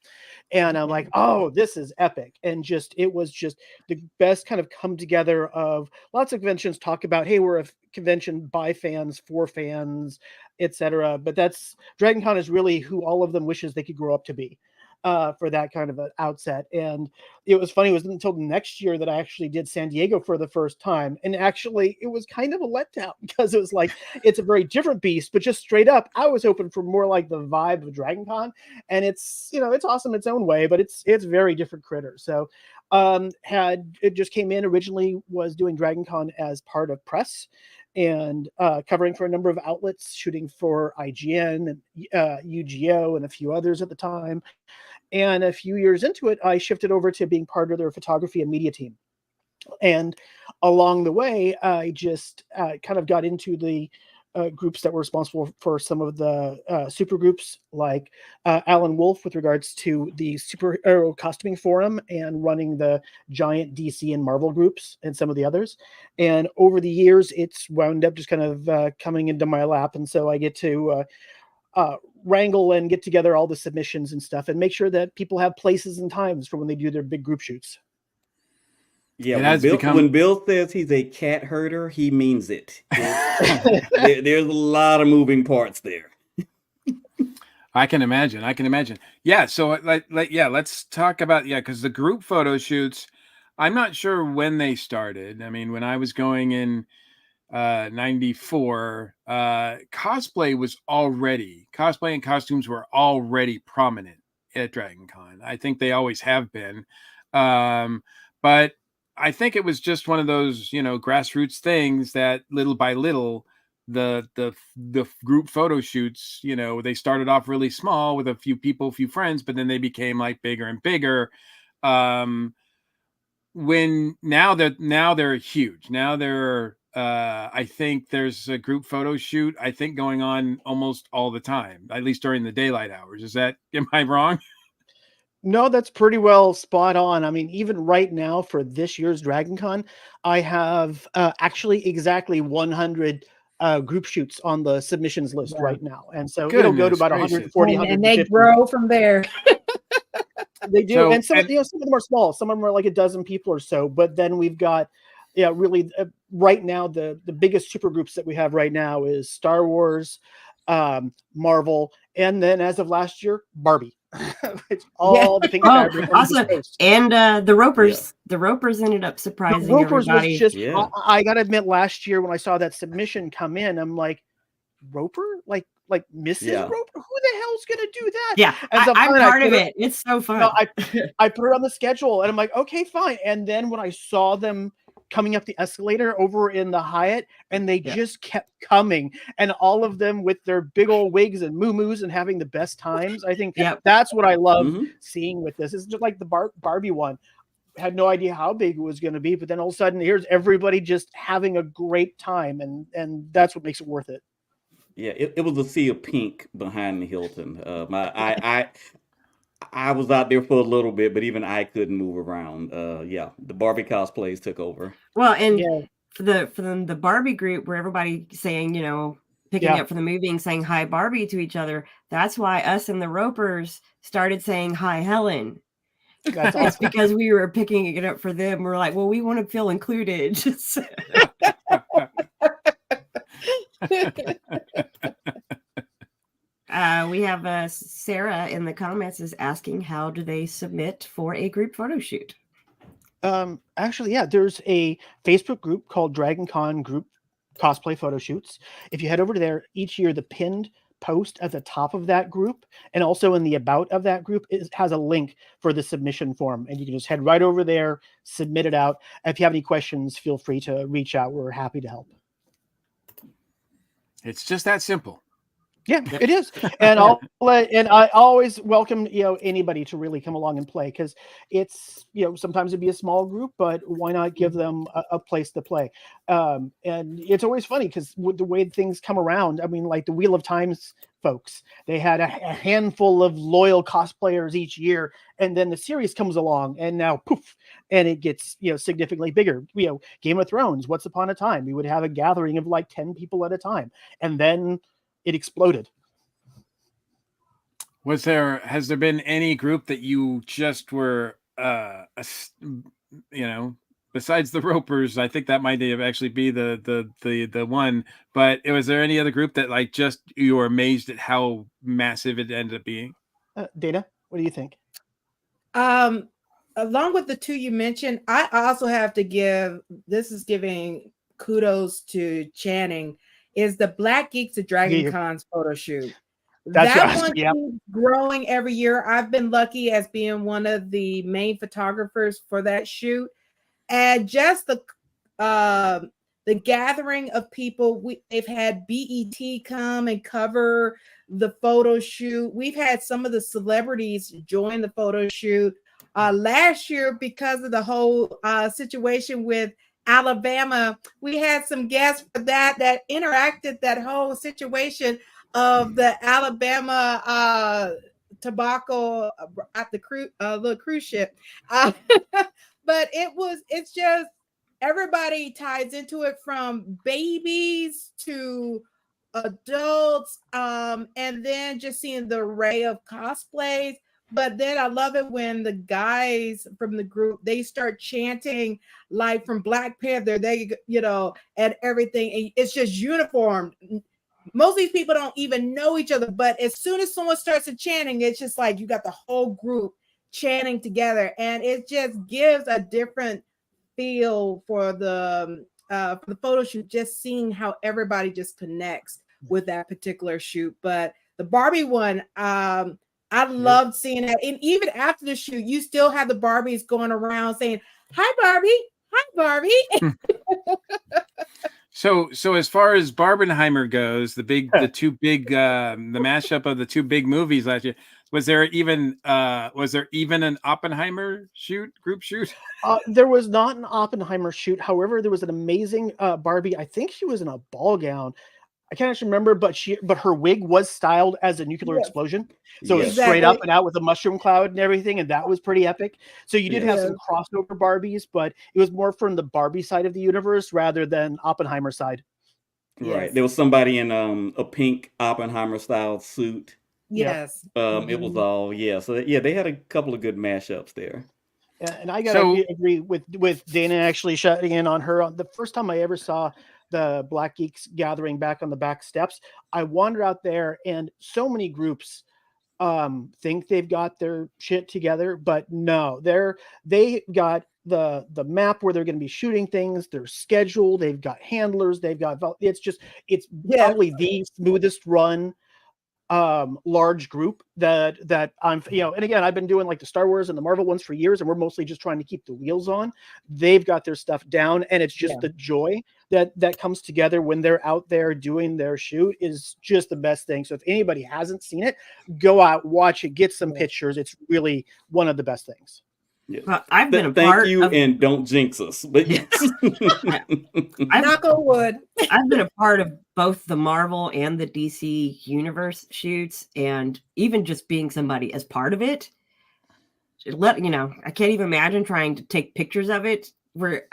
and I'm like, oh, this is epic, and it was just the best kind of come together of lots of conventions talk about, hey, we're a convention by fans, for fans, etc. But DragonCon is really who all of them wishes they could grow up to be. For that kind of an outset. And it was funny, it wasn't until the next year that I actually did San Diego for the first time. And actually it was kind of a letdown because it was like, it's a very different beast, but just straight up, I was hoping for more like the vibe of DragonCon. And it's awesome its own way, but it's very different critter. So it just came in, originally was doing DragonCon as part of press and covering for a number of outlets, shooting for IGN and UGO and a few others at the time. And a few years into it, I shifted over to being part of their photography and media team. And along the way, I just kind of got into the groups that were responsible for some of the super groups, like Alan Wolf with regards to the superhero costuming forum and running the giant DC and Marvel groups and some of the others. And over the years, it's wound up just kind of coming into my lap. And so I get to wrangle and get together all the submissions and stuff and make sure that people have places and times for when they do their big group shoots. Yeah, when Bill says he's a cat herder, he means it. There's a lot of moving parts there. I can imagine. Yeah, so let's talk about because the group photo shoots, I'm not sure when they started. I mean, when I was going in 94, cosplay and costumes were already prominent at DragonCon. I think they always have been, but I think it was just one of those grassroots things that little by little the group photo shoots, they started off really small with a few friends, but then they became like bigger and bigger. When now they're huge. Now they're I think there's a group photo shoot, I think, going on almost all the time, at least during the daylight hours. Am I wrong? No, that's pretty well spot on. I mean, even right now for this year's DragonCon, I have actually exactly 100 group shoots on the submissions list right now. And so it'll go to about 140, and they grow from there. They do. So, and some of them are small. Some of them are like a dozen people or so. But then we've got, really right now, the biggest super groups that we have right now is Star Wars, Marvel, and then as of last year, Barbie. It's all the pink fabric. Awesome. And the Ropers. Yeah. The Ropers ended up surprising everybody. Was just, I gotta admit, last year when I saw that submission come in, I'm like, Roper? Like Mrs. Roper? Who the hell's gonna do that? Yeah, I'm part of it. It's so fun. I put it on the schedule and I'm like, okay, fine. And then when I saw them coming up the escalator over in the Hyatt, and they just kept coming, and all of them with their big old wigs and moo-moos and having the best times. I think that's what I love seeing with this. It's just like the Barbie one. Had no idea how big it was going to be, but then all of a sudden here's everybody just having a great time, and that's what makes it worth it. Yeah, it was a sea of pink behind the Hilton. I was out there for a little bit, but even I couldn't move around. The Barbie cosplays took over. Well, and for the Barbie group, where everybody saying, picking up for the movie and saying hi Barbie to each other. That's why us and the Ropers started saying hi Helen. That's awesome. It's because we were picking it up for them. We're like, well, we want to feel included. We have Sarah in the comments is asking, how do they submit for a group photo shoot? Actually, yeah, there's a Facebook group called Dragon Con Group Cosplay Photo Shoots. If you head over to there, each year the pinned post at the top of that group and also in the about of that group has a link for the submission form, and you can just head right over there, submit it out. If you have any questions, feel free to reach out. We're happy to help. It's just that simple. Yeah, it is. And I always welcome, anybody to really come along and play, because it's, sometimes it'd be a small group, but why not give them a place to play? And it's always funny because with the way things come around, I mean, like the Wheel of Times folks, they had a handful of loyal cosplayers each year, and then the series comes along and now poof, and it gets, significantly bigger. Game of Thrones, Once Upon a Time, we would have a gathering of like 10 people at a time, and then it exploded. Has there been any group that you just were, besides the Ropers? I think that might have actually be the one. But was there any other group that like just you were amazed at how massive it ended up being? Dana, what do you think? Along with the two you mentioned, I also have to giving kudos to Channing, is the Black Geeks at Dragon Con's photo shoot. That one keeps growing every year. I've been lucky as being one of the main photographers for that shoot, and just the gathering of people. They've had BET come and cover the photo shoot. We've had some of the celebrities join the photo shoot. Last year, because of the whole situation with Alabama, we had some guests for that interacted that whole situation of the Alabama tobacco at the little cruise ship. But it's just everybody ties into it, from babies to adults, and then just seeing the array of cosplays. But then I love it when the guys from the group, they start chanting like from Black Panther, and everything. And it's just uniformed. Most of these people don't even know each other, but as soon as someone starts chanting, it's just like you got the whole group chanting together, and it just gives a different feel for the photo shoot. Just seeing how everybody just connects with that particular shoot. But the Barbie one, I loved seeing that. And even after the shoot, you still have the Barbies going around saying, "Hi, Barbie. Hi, Barbie." So as far as Barbenheimer goes, the mashup of the two big movies last year, was there even an Oppenheimer group shoot? There was not an Oppenheimer shoot. However, there was an amazing Barbie. I think she was in a ball gown. I can't actually remember, but her wig was styled as a nuclear explosion. So it was straight up and out with a mushroom cloud and everything, and that was pretty epic. So you did have some crossover Barbies, but it was more from the Barbie side of the universe rather than Oppenheimer side. Right. Yes. There was somebody in a pink Oppenheimer style suit. Yes. It was all, So they had a couple of good mashups there. Yeah, and I gotta agree with Dana actually shutting in on her. The first time I ever saw the Black Geeks gathering back on the back steps, I wandered out there, and so many groups think they've got their shit together, but no, they got the map where they're going to be shooting things, their schedule, they've got handlers, it's probably the smoothest run large group that I'm, and again, I've been doing like the Star Wars and the Marvel ones for years, and we're mostly just trying to keep the wheels on. They've got their stuff down, and it's just the joy that comes together when they're out there doing their shoot is just the best thing. So if anybody hasn't seen it, go out, watch it, get some pictures. It's really one of the best things. Yes. Well, I've been and don't jinx us. But knock on wood. I've been a part of both the Marvel and the DC universe shoots, and even just being somebody as part of it. I can't even imagine trying to take pictures of it where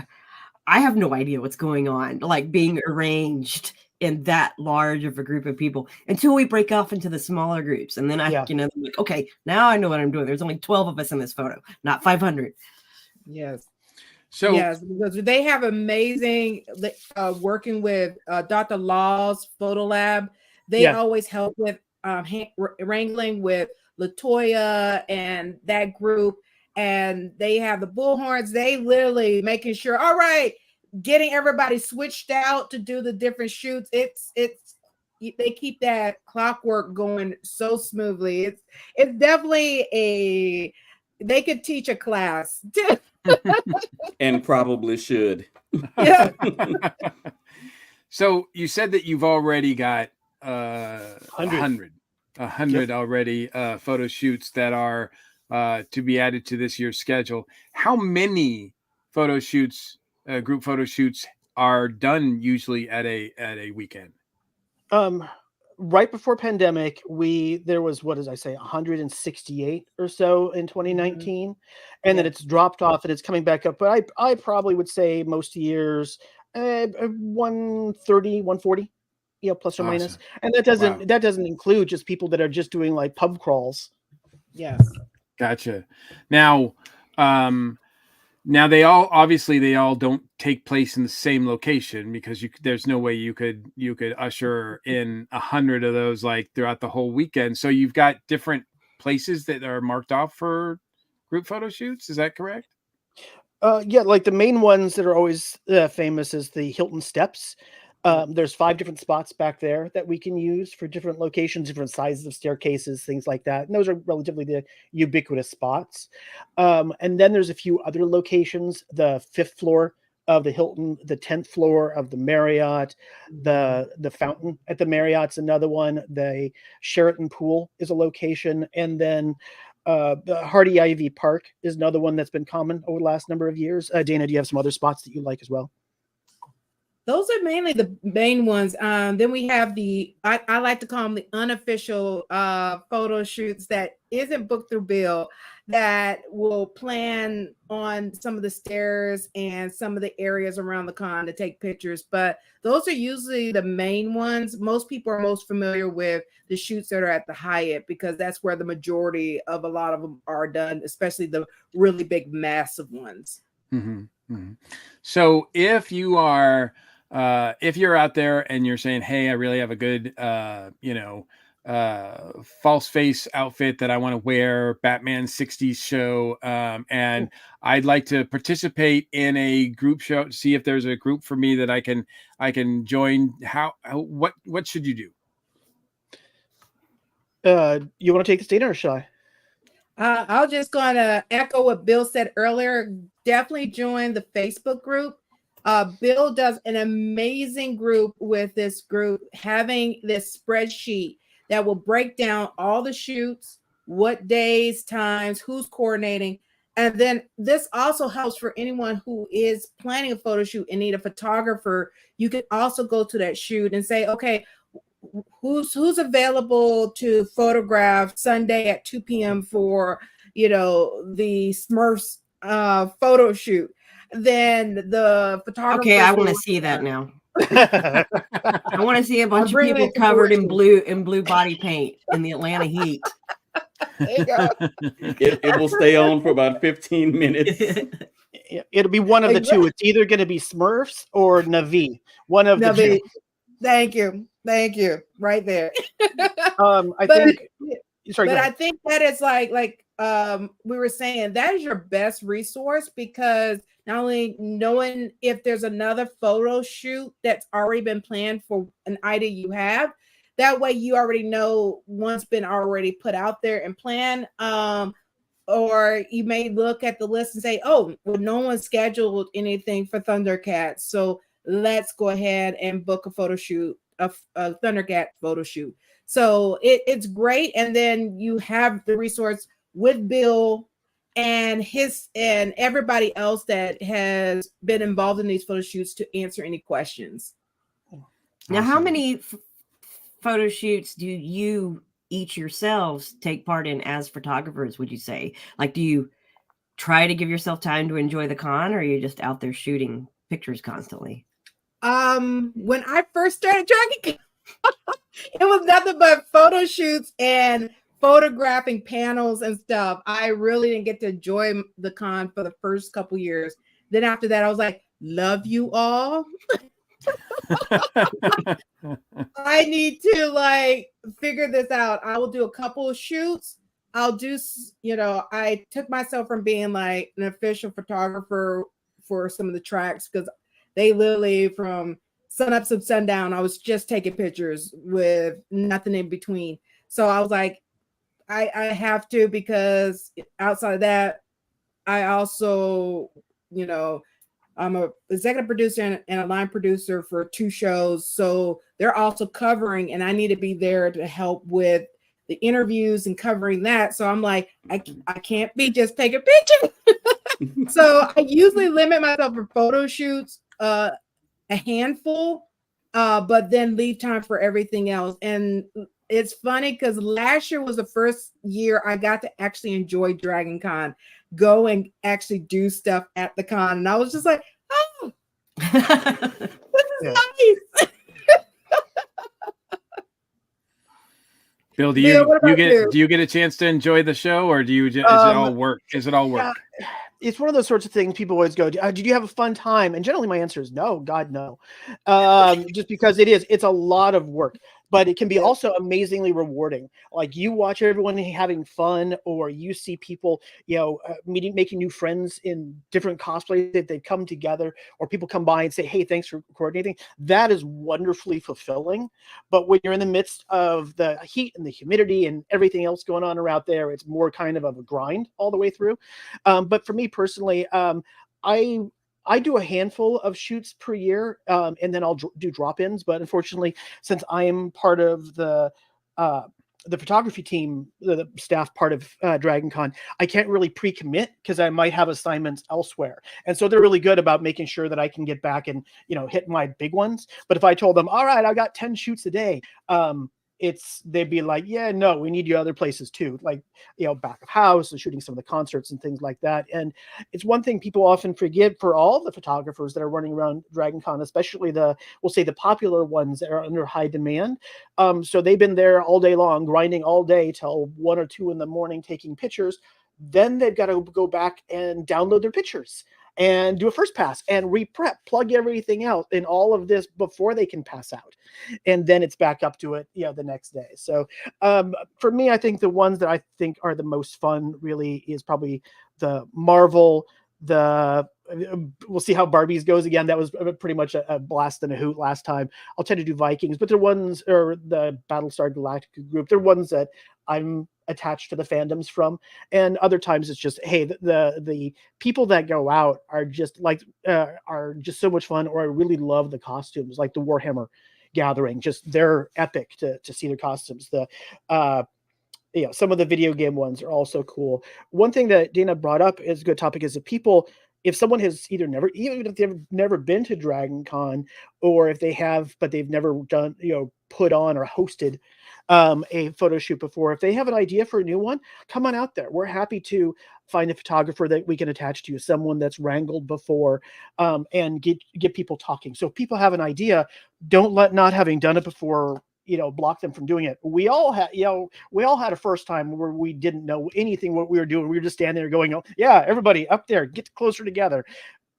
I have no idea what's going on, like being arranged in that large of a group of people until we break off into the smaller groups. And then I'm like, okay, now I know what I'm doing. There's only 12 of us in this photo, not 500. Yes. So yes, because they have amazing working with Dr. Law's Photo Lab. They always help with wrangling with Latoya and that group, and they have the bullhorns. They literally making sure, all right, getting everybody switched out to do the different shoots. It's they keep that clockwork going so smoothly. It's definitely they could teach a class. And probably should. Yeah. So you said that you've already got 100 already photo shoots that are to be added to this year's schedule. How many photo shoots, group photo shoots, are done usually at a weekend? Right before pandemic, there was, what did I say, 168 or so in 2019, and then it's dropped off and it's coming back up. But I probably would say most years 130, 140, plus or minus. And that doesn't include just people that are just doing like pub crawls. Yes. Gotcha. Now they all don't take place in the same location, because there's no way you could usher in 100 of those like throughout the whole weekend. So you've got different places that are marked off for group photo shoots. Is that correct? Yeah, like the main ones that are always famous is the Hilton Steps. There's 5 different spots back there that we can use for different locations, different sizes of staircases, things like that. And those are relatively the ubiquitous spots. And then there's a few other locations: the 5th floor of the Hilton, the 10th floor of the Marriott, the fountain at the Marriott's another one. The Sheraton Pool is a location, and then the Hardy Ivy Park is another one that's been common over the last number of years. Dana, do you have some other spots that you like as well? Those are mainly the main ones. Then we have I like to call them the unofficial photo shoots that isn't booked through Bill, that will plan on some of the stairs and some of the areas around the con to take pictures. But those are usually the main ones. Most people are most familiar with the shoots that are at the Hyatt, because that's where the majority of a lot of them are done, especially the really big, massive ones. Mm-hmm. Mm-hmm. So if you're out there and you're saying, hey, I really have a good, false face outfit that I want to wear, Batman 60s show, and I'd like to participate in a group show, see if there's a group for me that I can join. What should you do? You want to take this, Dana, or should I? I'll just gonna echo what Bill said earlier. Definitely join the Facebook group. Bill does an amazing group with this group, having this spreadsheet that will break down all the shoots, what days, times, who's coordinating. And then this also helps for anyone who is planning a photo shoot and need a photographer. You can also go to that shoot and say, okay, who's available to photograph Sunday at 2 p.m. for, the Smurfs photo shoot. Then the photographer. Okay, I want to see that now. I want to see a bunch of people covered in blue body paint in the Atlanta heat. There you go. It will stay on for about 15 minutes. It'll be one of the two. It's either going to be Smurfs or Navi. One of the two. Thank you. Right there. I think that is like we were saying, that is your best resource, because not only knowing if there's another photo shoot that's already been planned for an idea you have, that way you already know one's been already put out there and planned. Or you may look at the list and say, oh, well, no one scheduled anything for Thundercats, so let's go ahead and book a photo shoot, a Thundercat photo shoot. So it's great. And then you have the resource with Bill and everybody else that has been involved in these photo shoots to answer any questions. Now, how many photo shoots do you each yourselves take part in as photographers, would you say? Like, do you try to give yourself time to enjoy the con, or are you just out there shooting pictures constantly? When I first started Dragon Con, it was nothing but photo shoots and photographing panels and stuff. I really didn't get to enjoy the con for the first couple years. Then after that, I was like, love you all. I need to like figure this out. I will do a couple of shoots. I'll do, I took myself from being like an official photographer for some of the tracks because they literally from sun up to sundown, I was just taking pictures with nothing in between. So I was like, I have to, because outside of that, I also, I'm a executive producer and a line producer for 2 shows. So they're also covering, and I need to be there to help with the interviews and covering that. So I'm like, I can't be just taking pictures. So I usually limit myself for photo shoots, a handful, but then leave time for everything else. And it's funny because last year was the first year I got to actually enjoy Dragon Con, go and actually do stuff at the con. And I was just like, oh, this is nice. Bill, do you get a chance to enjoy the show, or do you is it all work? Is it all work? It's one of those sorts of things people always go, did you have a fun time? And generally my answer is no, God, no. Just because it's a lot of work, but it can be also amazingly rewarding. Like you watch everyone having fun, or you see people, making new friends in different cosplays that they've come together, or people come by and say, hey, thanks for coordinating. That is wonderfully fulfilling. But when you're in the midst of the heat and the humidity and everything else going on around there, it's more kind of a grind all the way through. But for me personally, I do a handful of shoots per year, and then I'll do drop-ins. But unfortunately, since I am part of the photography team, the staff part of Dragon Con, I can't really pre-commit because I might have assignments elsewhere. And so they're really good about making sure that I can get back and, hit my big ones. But if I told them, all right, I got 10 shoots a day, they'd be like, yeah, no, we need you other places too, like back of house and shooting some of the concerts and things like that. And it's one thing people often forget for all the photographers that are running around Dragon Con, especially we'll say the popular ones that are under high demand. So they've been there all day long, grinding all day till 1 or 2 in the morning taking pictures. Then they've got to go back and download their pictures and do a first pass and re-prep, plug everything out in all of this before they can pass out. And then it's back up to it, the next day. So for me, I think the ones that I think are the most fun really is probably the Marvel, we'll see how Barbie's goes again. That was pretty much a blast and a hoot last time. I'll tend to do Vikings, but they're ones, or the Battlestar Galactica group, they're ones that I'm attached to the fandoms from. And other times it's just, hey, the people that go out are just so much fun, or I really love the costumes, like the Warhammer gathering, just they're epic to see their costumes. Some of the video game ones are also cool. One thing that Dana brought up is a good topic, is if someone has even if they've never been to Dragon Con, or if they have, but they've never done, put on or hosted a photo shoot before, if they have an idea for a new one, come on out there. We're happy to find a photographer that we can attach to you, someone that's wrangled before, and get people talking. So if people have an idea, don't let not having done it before block them from doing it. We all had a first time where we didn't know anything what we were doing. We were just standing there going, oh, yeah, everybody up there, get closer together.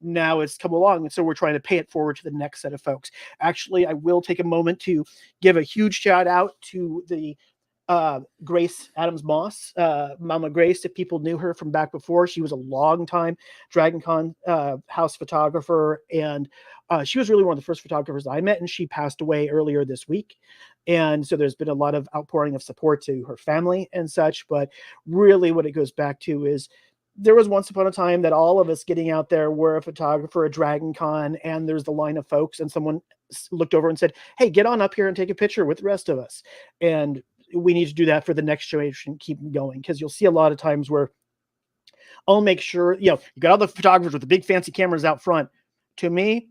Now it's come along, and so we're trying to pay it forward to the next set of folks. Actually, I will take a moment to give a huge shout out to the Grace Adams Moss, Mama Grace. If people knew her from back before, she was a long time Dragon Con house photographer, and she was really one of the first photographers I met, and she passed away earlier this week. And so there's been a lot of outpouring of support to her family and such. But really what it goes back to is, there was once upon a time that all of us getting out there were a photographer at Dragon Con, and there's the line of folks, and someone looked over and said, hey, get on up here and take a picture with the rest of us. And we need to do that for the next generation, keep going, because you'll see a lot of times where I'll make sure, you got all the photographers with the big fancy cameras out front. To me,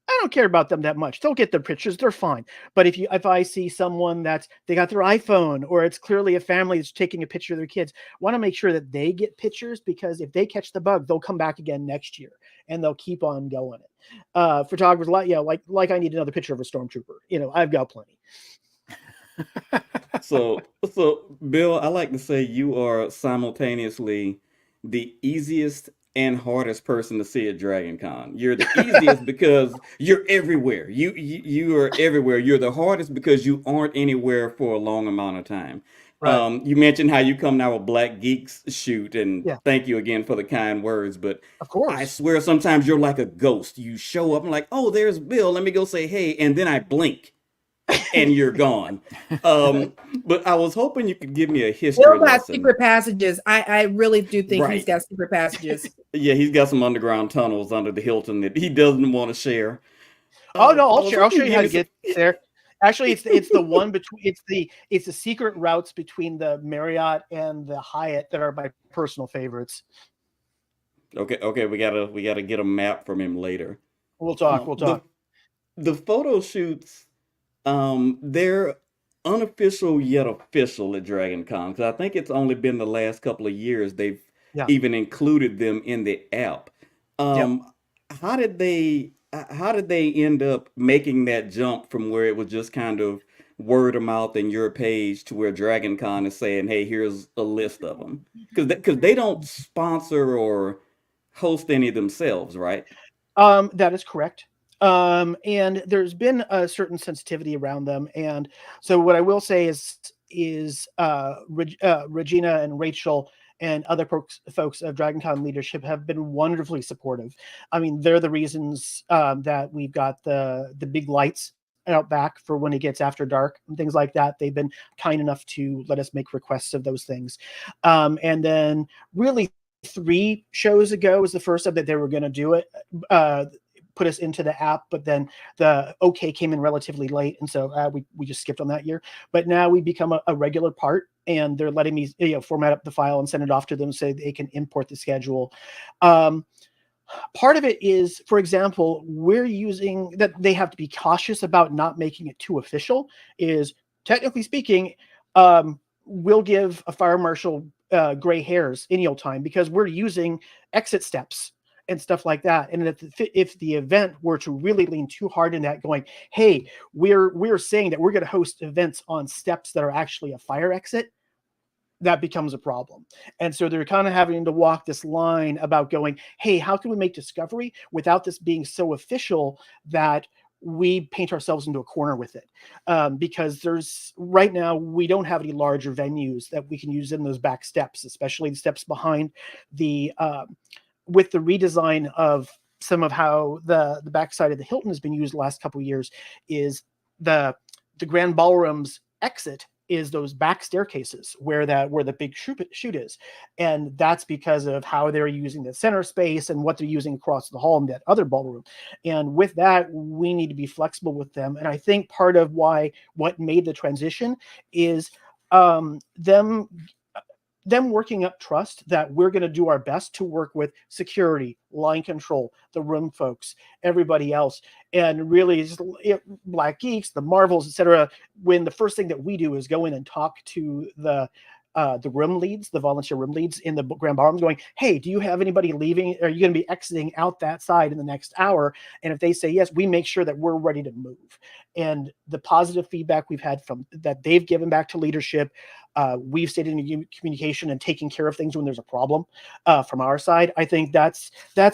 I don't care about them that much. They'll get their pictures, they're fine. But if I see someone that's they got their iPhone, or it's clearly a family that's taking a picture of their kids, want to make sure that they get pictures, because if they catch the bug, they'll come back again next year and they'll keep on going. Photographers like I need another picture of a stormtrooper. I've got plenty. So Bill, I like to say you are simultaneously the easiest and hardest person to see at Dragon Con. You're the easiest because you're everywhere. You are everywhere. You're the hardest because you aren't anywhere for a long amount of time. Right. You mentioned how you come now with Black Geeks shoot, and Yeah. thank you again for the kind words. But Of I course. swear sometimes you're like a ghost. You show up and like, oh, there's Bill. Let me go say hey, and then I blink and you're gone. But I was hoping you could give me a history Bill got lesson. secret passages. I really do think he's Right. got secret passages. Yeah, he's got some underground tunnels under the Hilton that he doesn't want to share. Oh no, I I'll was share. I'll hoping show you'd you how to give me get there. Actually, it's the one between it's the secret routes between the Marriott and the Hyatt that are my personal favorites. Okay, we gotta get a map from him later. We'll talk. We'll The talk. the photo shoots, they're unofficial yet official at Dragon Con, because I think it's only been the last couple of years they've Yeah. even included them in the app. Yep. How did they end up making that jump from where it was just kind of word of mouth in your page to where Dragon Con is saying, hey, here's a list of them? Because they don't sponsor or host any themselves, right? That is correct. And there's been a certain sensitivity around them, and so what I will say is Regina and Rachel and other folks of DragonCon leadership have been wonderfully supportive. I mean, they're the reasons that we've got the big lights out back for when it gets after dark and things like that. They've been kind enough to let us make requests of those things. And then really 3 shows ago was the first time that they were going to do it. Put us into the app, but then the OK came in relatively late, and so we just skipped on that year. But now we become a regular part, and they're letting me format up the file and send it off to them so they can import the schedule. Part of it is, for example, we're using that they have to be cautious about not making it too official. Is technically speaking, we'll give a fire marshal gray hairs any old time because we're using exit steps and stuff like that. And if the event were to really lean too hard in that, going, hey, we're saying that we're going to host events on steps that are actually a fire exit, that becomes a problem. And so they're kind of having to walk this line about going, hey, how can we make discovery without this being so official that we paint ourselves into a corner with it? Because right now, we don't have any larger venues that we can use in those back steps, especially the steps behind with the redesign of some of how the backside of the Hilton has been used the last couple of years. Is the grand ballroom's exit is those back staircases where the big shoot is, and that's because of how they're using the center space and what they're using across the hall in that other ballroom. And with that, we need to be flexible with them. And I think part of what made the transition is them working up trust that we're going to do our best to work with security, line control, the room folks, everybody else, and really Black Geeks, the Marvels, etc. When the first thing that we do is go in and talk to the room leads, the volunteer room leads in the Grand Ballroom, going, hey, do you have anybody leaving? Are you going to be exiting out that side in the next hour? And if they say yes, we make sure that we're ready to move. And the positive feedback we've had from that they've given back to leadership, we've stayed in communication and taking care of things when there's a problem from our side. I think that's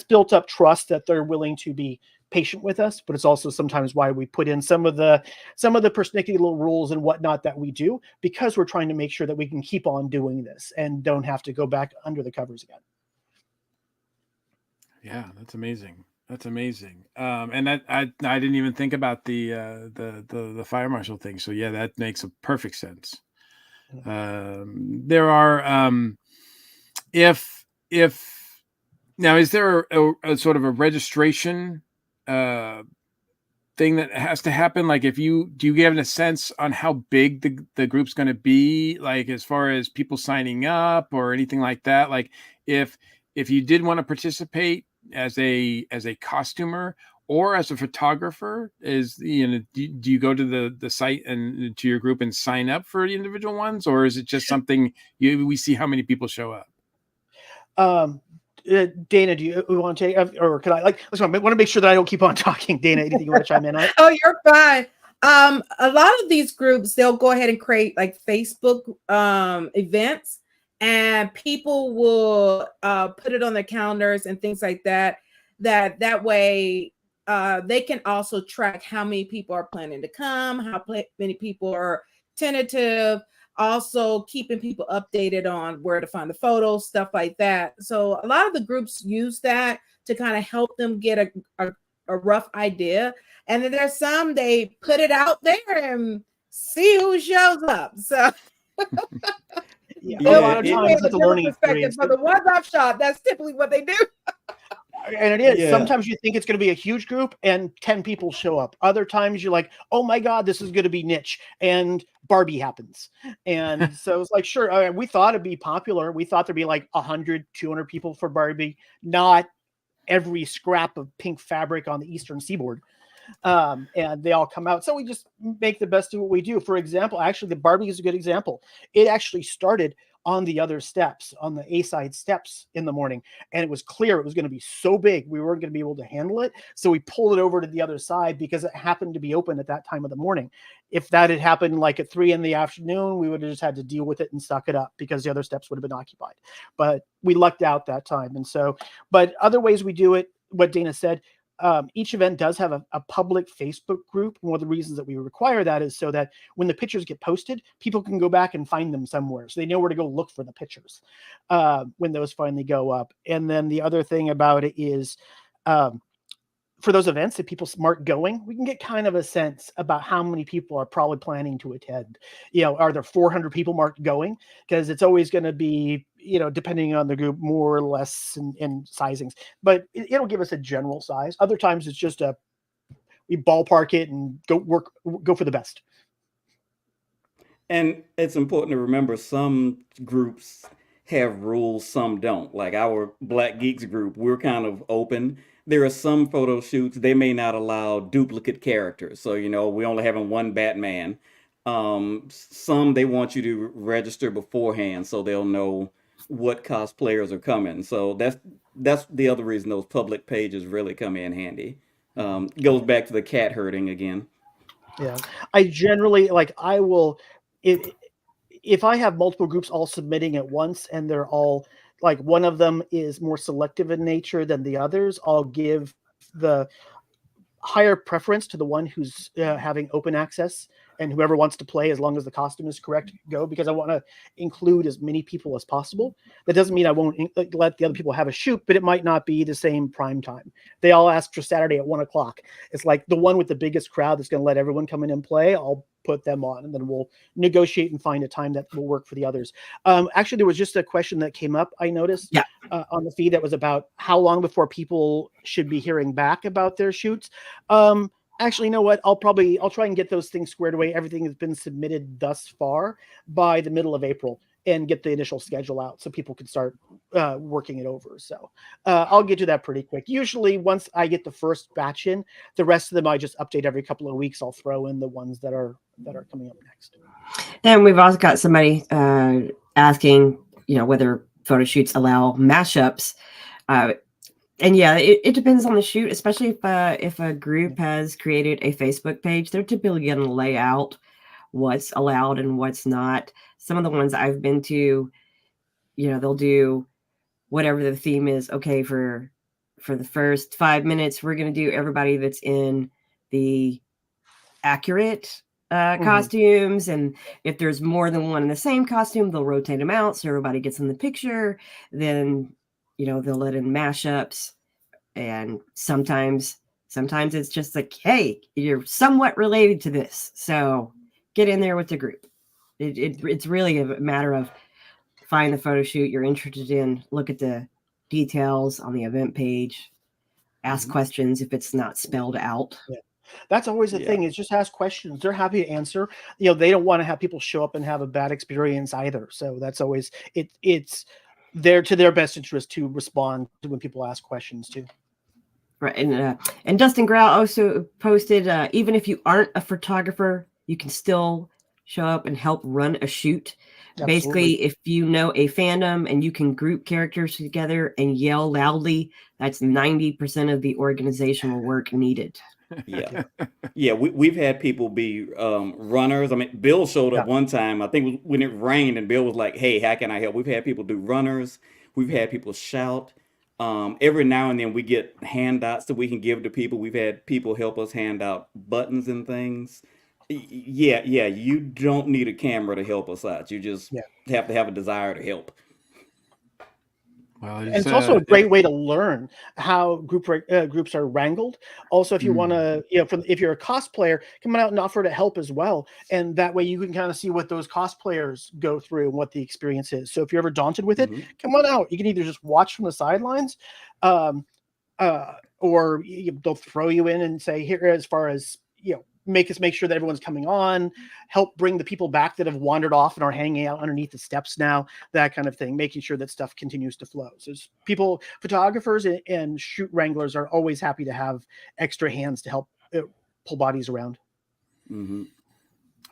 built up trust that they're willing to be patient with us, but it's also sometimes why we put in some of the persnickety little rules and whatnot that we do, because we're trying to make sure that we can keep on doing this and don't have to go back under the covers again. Yeah, that's amazing. That's amazing. And that I didn't even think about the fire marshal thing. So yeah, that makes a perfect sense. There are if now, is there a sort of a registration thing that has to happen? Like, do you get a sense on how big the group's going to be, like as far as people signing up or anything like that? Like if you did want to participate as a costumer, or as a photographer? Is, you know, do you go to the site and to your group and sign up for the individual ones, or is it just something we see how many people show up? Dana, do you want to take, or can I, like, listen, I want to make sure that I don't keep on talking. Dana, anything you want to chime in on? Oh, you're fine. A lot of these groups, they'll go ahead and create like Facebook events, and people will put it on their calendars and things like that. That way, they can also track how many people are planning to come, many people are tentative. Also, keeping people updated on where to find the photos, stuff like that. So, a lot of the groups use that to kind of help them get a rough idea. And then there's some, they put it out there and see who shows up. So Yeah, Yeah, a lot of it- times it's a learning perspective. experience. For the ones I've shot, that's typically what they do. And it is. Yeah. Sometimes you think it's going to be a huge group and 10 people show up. Other times you're like, oh my God, this is going to be niche. And Barbie happens. And so it's like, sure, we thought it'd be popular. We thought there'd be like 100, 200 people for Barbie, not every scrap of pink fabric on the Eastern Seaboard. And they all come out. So we just make the best of what we do. For example, actually, the Barbie is a good example. It actually started on the other steps, on the A-side steps in the morning. And it was clear it was going to be so big, we weren't going to be able to handle it. So we pulled it over to the other side because it happened to be open at that time of the morning. If that had happened like at 3 p.m, we would have just had to deal with it and suck it up because the other steps would have been occupied. But we lucked out that time. And so, but other ways we do it, what Dana said, each event does have a public Facebook group. One of the reasons that we require that is so that when the pictures get posted, people can go back and find them somewhere. So they know where to go look for the pictures when those finally go up. And then the other thing about it is for those events that people mark going, we can get kind of a sense about how many people are probably planning to attend. You know, are there 400 people marked going? Because it's always going to be, you know, depending on the group, more or less in sizings. But it'll give us a general size. Other times it's just we ballpark it and go for the best. And it's important to remember some groups have rules, some don't. Like our Black Geeks group, we're kind of open. There are some photo shoots, they may not allow duplicate characters. So, you know, we only having one Batman. Some they want you to register beforehand so they'll know what cosplayers are coming. So that's the other reason those public pages really come in handy. Goes back to the cat herding again. Yeah, I generally I will if I have multiple groups all submitting at once and they're all like one of them is more selective in nature than the others, I'll give the higher preference to the one who's having open access, and whoever wants to play, as long as the costume is correct, go, because I want to include as many people as possible. That doesn't mean I won't let the other people have a shoot, but it might not be the same prime time. They all ask for Saturday at 1 o'clock. It's like the one with the biggest crowd that's going to let everyone come in and play. I'll put them on, and then we'll negotiate and find a time that will work for the others. Actually, there was just a question that came up, I noticed, on the feed, that was about how long before people should be hearing back about their shoots. Actually, you know what? I'll try and get those things squared away. Everything has been submitted thus far by the middle of April, and get the initial schedule out so people can start working it over. So I'll get to that pretty quick. Usually once I get the first batch in, the rest of them I just update every couple of weeks. I'll throw in the ones that are coming up next. And we've also got somebody asking, you know, whether photo shoots allow mashups. And yeah, it depends on the shoot, especially if a group has created a Facebook page. They're typically going to lay out what's allowed and what's not. Some of the ones I've been to, you know, they'll do whatever the theme is. Okay, for the first 5 minutes, we're going to do everybody that's in the accurate costumes. And if there's more than one in the same costume, they'll rotate them out so everybody gets in the picture. Then, you know, they'll let in mashups. And sometimes it's just like, hey, you're somewhat related to this, so get in there with the group. It's really a matter of find the photo shoot you're interested in, look at the details on the event page, ask questions if it's not spelled out. Yeah. That's always the thing, is just ask questions. They're happy to answer. You know, they don't want to have people show up and have a bad experience either. So that's always it's there to their best interest to respond to when people ask questions too. Right, and Dustin Grau also posted, even if you aren't a photographer, you can still show up and help run a shoot. Absolutely. Basically, if you know a fandom and you can group characters together and yell loudly, that's 90% of the organizational work needed. Yeah. Yeah, we've had people be runners. I mean, Bill showed up one time, I think it was when it rained, and Bill was like, "Hey, how can I help?" We've had people do runners. We've had people shout. Every now and then we get handouts that we can give to people. We've had people help us hand out buttons and things. Yeah, yeah, you don't need a camera to help us out. You just have to have a desire to help. Well, and it's also a great way to learn how groups are wrangled. Also, if you want to, if you're a cosplayer, come out and offer to help as well, and that way you can kind of see what those cosplayers go through and what the experience is. So if you're ever daunted with it, come on out. You can either just watch from the sidelines, or they'll throw you in and say, here, as far as make sure that everyone's coming on, help bring the people back that have wandered off and are hanging out underneath the steps now, that kind of thing, making sure that stuff continues to flow. So people, photographers and shoot wranglers are always happy to have extra hands to help pull bodies around.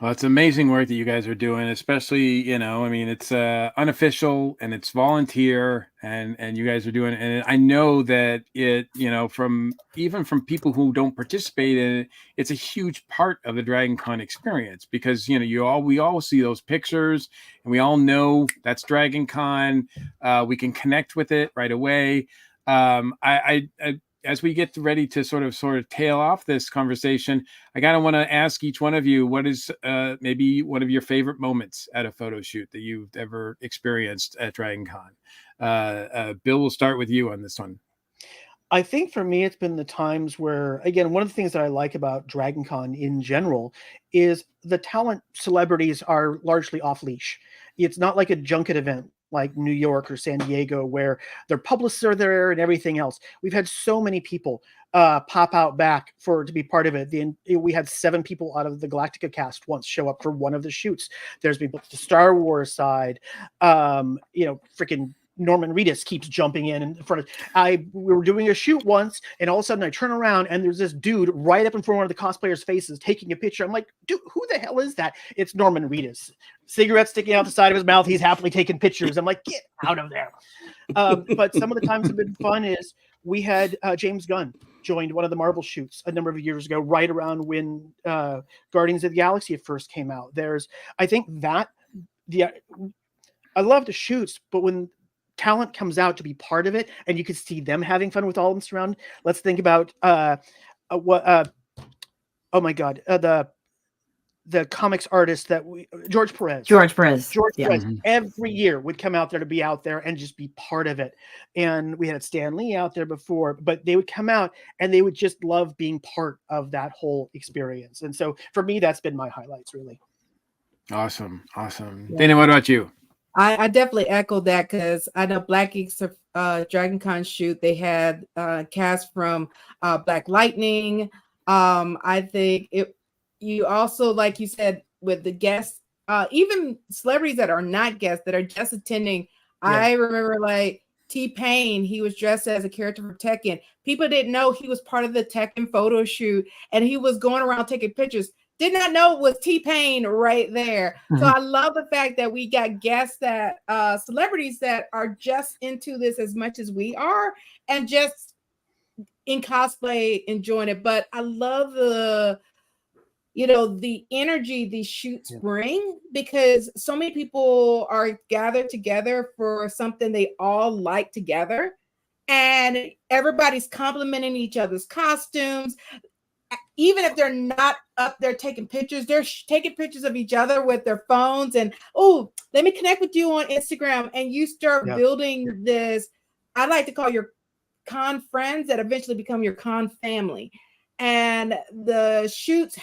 Well, it's amazing work that you guys are doing, especially, I mean, it's unofficial and it's volunteer and you guys are doing it. And I know that it, from people who don't participate in it, it's a huge part of the Dragon Con experience because, we all see those pictures and we all know that's Dragon Con. We can connect with it right away. As we get ready to sort of tail off this conversation, I kind of want to ask each one of you, what is maybe one of your favorite moments at a photo shoot that you've ever experienced at Dragon Con? Bill, we'll start with you on this one. I think for me, it's been the times where, again, one of the things that I like about Dragon Con in general is the talent celebrities are largely off leash. It's not like a junket event like New York or San Diego, where their publicists are there and everything else. We've had so many people pop out back to be part of it. We had 7 people out of the Galactica cast once show up for one of the shoots. There's been the Star Wars side, freaking Norman Reedus keeps jumping in front of. We were doing a shoot once, and all of a sudden I turn around and there's this dude right up in front of one of the cosplayers' faces taking a picture. I'm like, dude, who the hell is that? It's Norman Reedus. Cigarette sticking out the side of his mouth. He's happily taking pictures. I'm like, get out of there. But some of the times have been fun. Is we had James Gunn joined one of the Marvel shoots a number of years ago, right around when Guardians of the Galaxy first came out. I love the shoots, but when talent comes out to be part of it and you can see them having fun with all of them surrounded. Let's think about the comics artist George Perez. Every year would come out there to be out there and just be part of it. And we had Stan Lee out there before, but they would come out and they would just love being part of that whole experience. And so for me, that's been my highlights, really. Awesome. Dana, what about you? I definitely echo that because I know Black Geeks Dragon Con shoot, they had cast from Black Lightning. I think you also, like you said, with the guests, even celebrities that are not guests, that are just attending. Yeah. I remember like T-Pain, he was dressed as a character from Tekken. People didn't know he was part of the Tekken photo shoot, and he was going around taking pictures. Did not know it was T-Pain right there. So I love the fact that we got guests that celebrities that are just into this as much as we are and just in cosplay enjoying it. But I love the energy these shoots bring, because so many people are gathered together for something they all like together, and everybody's complimenting each other's costumes. Even if they're not up there taking pictures, they're taking pictures of each other with their phones and, oh, let me connect with you on Instagram. And you start building this, I like to call your con friends that eventually become your con family. And the shoots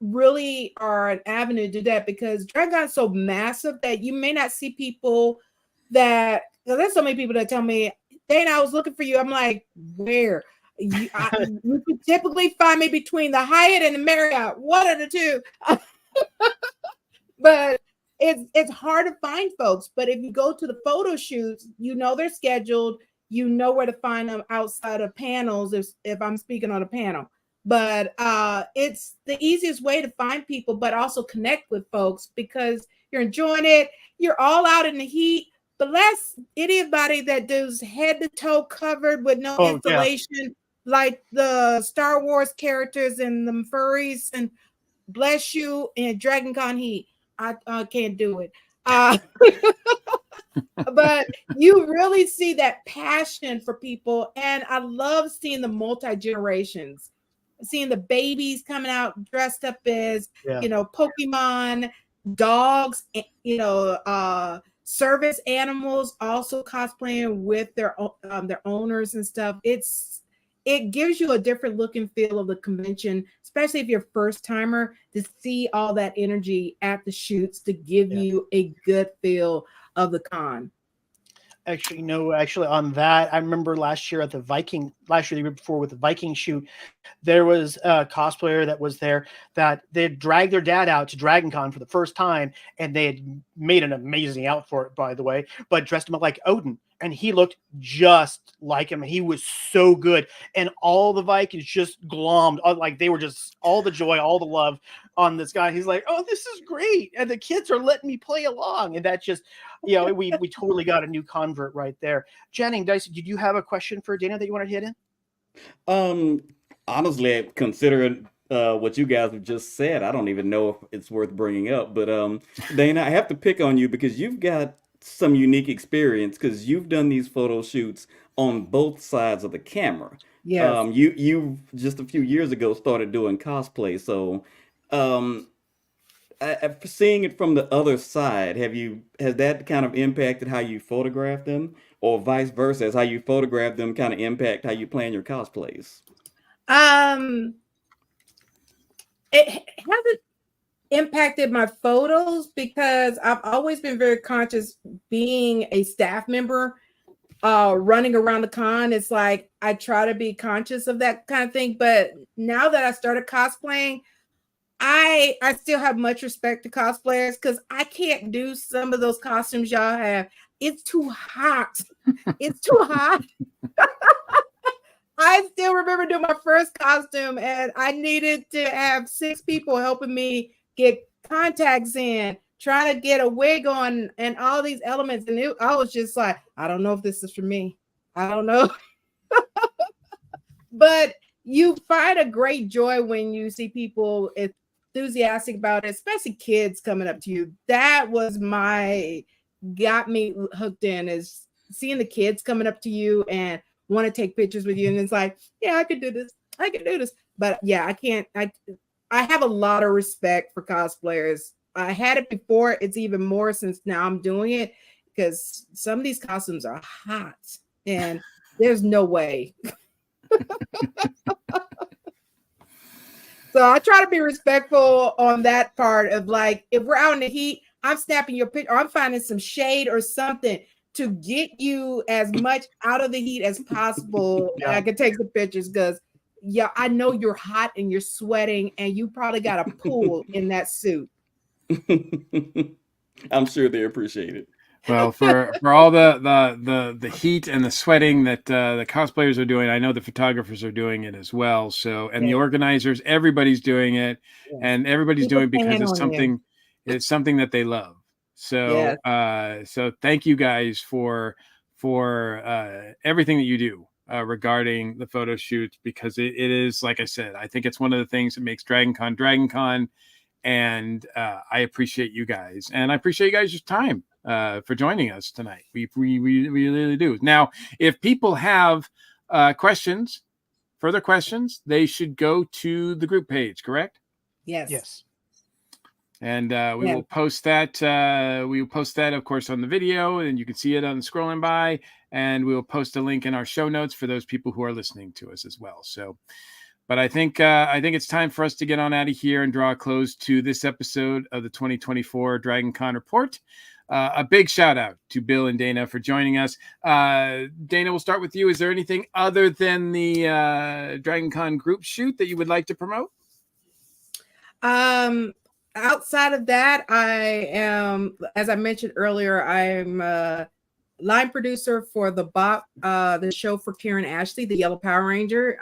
really are an avenue to do that, because Dragon Con is so massive that you may not see people that, there's so many people that tell me, Dana, I was looking for you. I'm like, where? You can typically find me between the Hyatt and the Marriott, one of the two. But it's hard to find folks. But if you go to the photo shoots, they're scheduled. you know where to find them outside of panels if I'm speaking on a panel. But it's the easiest way to find people, but also connect with folks because you're enjoying it. You're all out in the heat. The last anybody that does head to toe covered with no installation, like the Star Wars characters and the furries, and bless you, and Dragon Con heat. I can't do it. But you really see that passion for people, and I love seeing the multi-generations, seeing the babies coming out dressed up as Pokemon, dogs, service animals also cosplaying with their owners and stuff. It gives you a different look and feel of the convention, especially if you're a first timer, to see all that energy at the shoots to give you a good feel of the con. Actually, no, on that, I remember last year, the year before with the Viking shoot, there was a cosplayer that was there that they had dragged their dad out to Dragon Con for the first time, and they had made an amazing outfit for it, by the way, but dressed him up like Odin. And he looked just like him. He was so good. And all the Vikings just glommed, like they were just all the joy, all the love on this guy. He's like, oh, this is great. And the kids are letting me play along. And that just, we totally got a new convert right there. Janning, Dicey, did you have a question for Dana that you want to hit in? Honestly, considering what you guys have just said, I don't even know if it's worth bringing up. But Dana, I have to pick on you because you've got some unique experience because you've done these photo shoots on both sides of the camera. Yes. You just a few years ago started doing cosplay, so seeing it from the other side, has that kind of impacted how you photograph them, or vice versa? Has how you photograph them kind of impact how you plan your cosplays? It hasn't impacted my photos because I've always been very conscious being a staff member running around the con. It's like I try to be conscious of that kind of thing, but now that I started cosplaying, I still have much respect to cosplayers because I can't do some of those costumes y'all have. It's too hot. It's too hot. I still remember doing my first costume and I needed to have 6 people helping me get contacts in, trying to get a wig on and all these elements. And I was just like, I don't know if this is for me. I don't know. But you find a great joy when you see people enthusiastic about it, especially kids coming up to you. That was got me hooked in, is seeing the kids coming up to you and want to take pictures with you. And it's like, yeah, I could do this. I could do this. But yeah, I can't. I have a lot of respect for cosplayers. I had it before. It's even more since now I'm doing it because some of these costumes are hot and there's no way. So I try to be respectful on that part of like, if we're out in the heat, I'm snapping your picture or I'm finding some shade or something to get you as much out of the heat as possible. And I can take some pictures because I know you're hot and you're sweating and you probably got a pool in that suit. I'm sure they appreciate it. Well, for all the heat and the sweating that the cosplayers are doing, I know the photographers are doing it as well. So, and the organizers, everybody's doing it, and everybody's doing it because it's something that they love. So, so thank you guys for everything that you do regarding the photo shoots, because it is, like I said, I think it's one of the things that makes Dragon Con. And I appreciate you guys, and I appreciate you guys' time for joining us tonight. We really do. Now, if people have further questions, they should go to the group page, correct? Yes. And we will post that. We will post that, of course, on the video, and you can see it on the scrolling by. And we will post a link in our show notes for those people who are listening to us as well. So, but I think it's time for us to get on out of here and draw a close to this episode of the 2024 Dragon Con Report. A big shout out to Bill and Dana for joining us. Dana, we'll start with you. Is there anything other than the Dragon Con group shoot that you would like to promote? Outside of that, I am, as I mentioned earlier, I'm line producer for the show for Karen Ashley, the Yellow Power Ranger.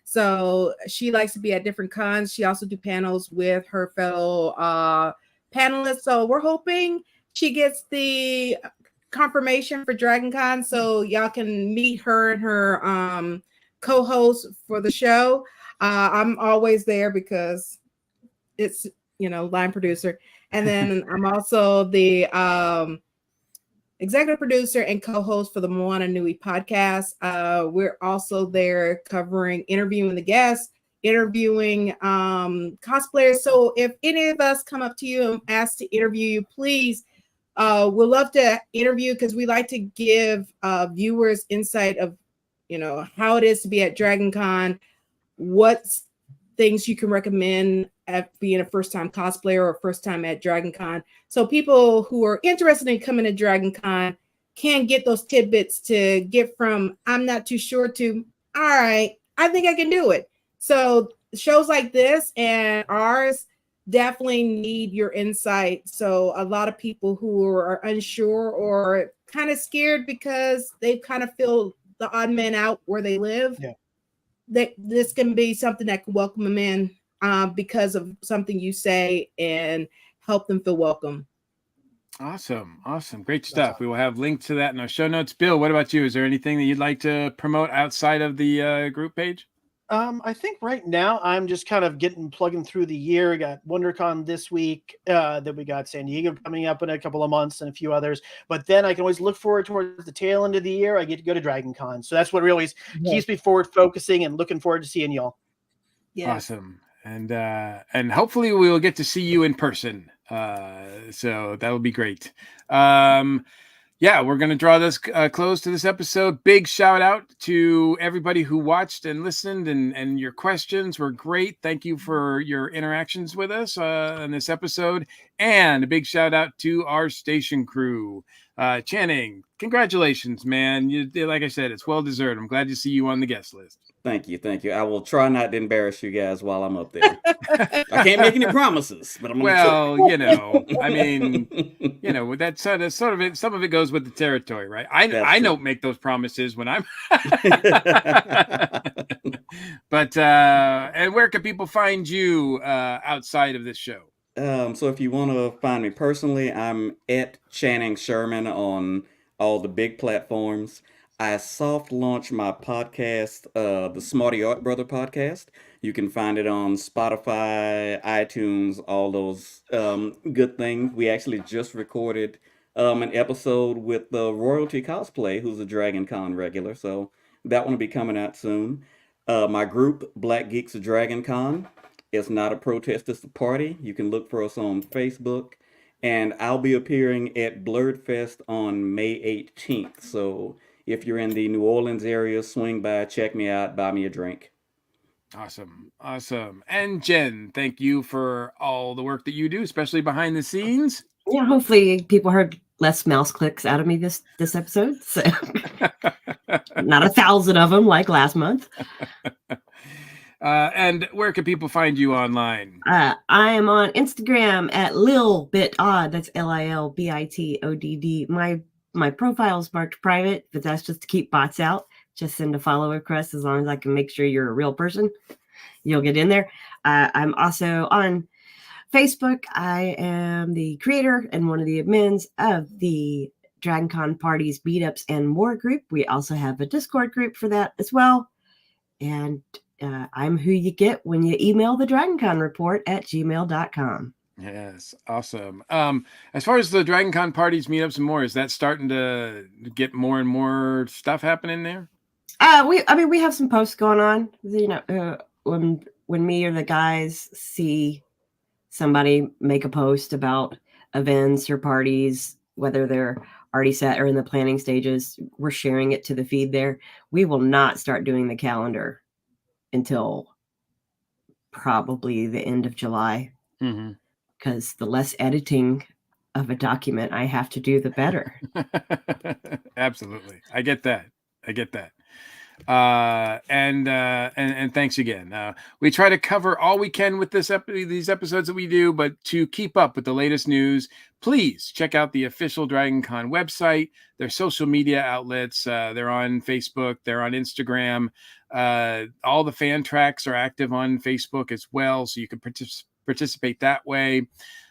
So she likes to be at different cons. She also do panels with her fellow panelists. So we're hoping she gets the confirmation for Dragon Con, so y'all can meet her and her co-host for the show. I'm always there because it's line producer, and then I'm also the executive producer and co-host for the Moana Nui podcast. We're also there covering interviewing the guests, interviewing cosplayers. So if any of us come up to you and ask to interview you, please, we'll love to interview, because we like to give viewers insight of how it is to be at Dragon Con, what things you can recommend at being a first-time cosplayer or first time at Dragon Con. So people who are interested in coming to Dragon Con can get those tidbits to get from I'm not too sure to all right, I think I can do it. So shows like this and ours definitely need your insight. So a lot of people who are unsure or kind of scared because they kind of feel the odd man out where they live, that this can be something that can welcome them in because of something you say and help them feel welcome. Awesome. Great stuff. We will have links to that in our show notes. Bill, what about you? Is there anything that you'd like to promote outside of the group page? I think right now I'm just kind of plugging through the year. We got WonderCon this week. Then we got San Diego coming up in a couple of months and a few others. But then I can always look forward towards the tail end of the year. I get to go to Dragon Con. So that's what really keeps me forward focusing and looking forward to seeing y'all. Yes. Awesome. And hopefully we will get to see you in person. So that would be great. Yeah, we're going to draw this close to this episode. Big shout out to everybody who watched and listened, and your questions were great. Thank you for your interactions with us in this episode. And a big shout out to our station crew. Channing, congratulations, man. Like I said, it's well deserved. I'm glad to see you on the guest list. Thank you. I will try not to embarrass you guys while I'm up there. I can't make any promises, but I'm going to try. I mean, that's sort of it. Some of it goes with the territory, right? I don't make those promises when I'm. But and where can people find you outside of this show? So if you want to find me personally, I'm at Channing Sherman on all the big platforms. I soft launched my podcast, the Smarty Art Brother podcast. You can find it on Spotify, iTunes, all those good things. We actually just recorded an episode with the Royalty Cosplay, who's a Dragon Con regular. So that one will be coming out soon. My group, Black Geeks of Dragon Con. It's not a protest, it's a party. You can look for us on Facebook. And I'll be appearing at Blurred Fest on May 18th. So if you're in the New Orleans area, swing by, check me out, buy me a drink. Awesome. And Jen, thank you for all the work that you do, especially behind the scenes. Yeah, hopefully people heard less mouse clicks out of me this episode. So not 1,000 of them like last month. And where can people find you online? I am on Instagram at LilBitOdd. That's LILBITODD. My profile is marked private, but that's just to keep bots out. Just send a follow request as long as I can make sure you're a real person. You'll get in there. I'm also on Facebook. I am the creator and one of the admins of the Dragon Con Parties, Meetups, and More group. We also have a Discord group for that as well. And I'm who you get when you email the Dragon Con report at gmail.com. Yes, awesome. As far as the Dragon Con Parties, Meetups, and More, is that starting to get more and more stuff happening there? We have some posts going on. When me or the guys see somebody make a post about events or parties, whether they're already set or in the planning stages, we're sharing it to the feed there. We will not start doing the calendar until probably the end of July. Mm-hmm. Because the less editing of a document I have to do, the better. Absolutely. I get that. And thanks again. We try to cover all we can with these episodes that we do, but to keep up with the latest news, please check out the official Dragon Con website, their social media outlets. They're on Facebook, they're on Instagram. All the fan tracks are active on Facebook as well, so you can participate that way.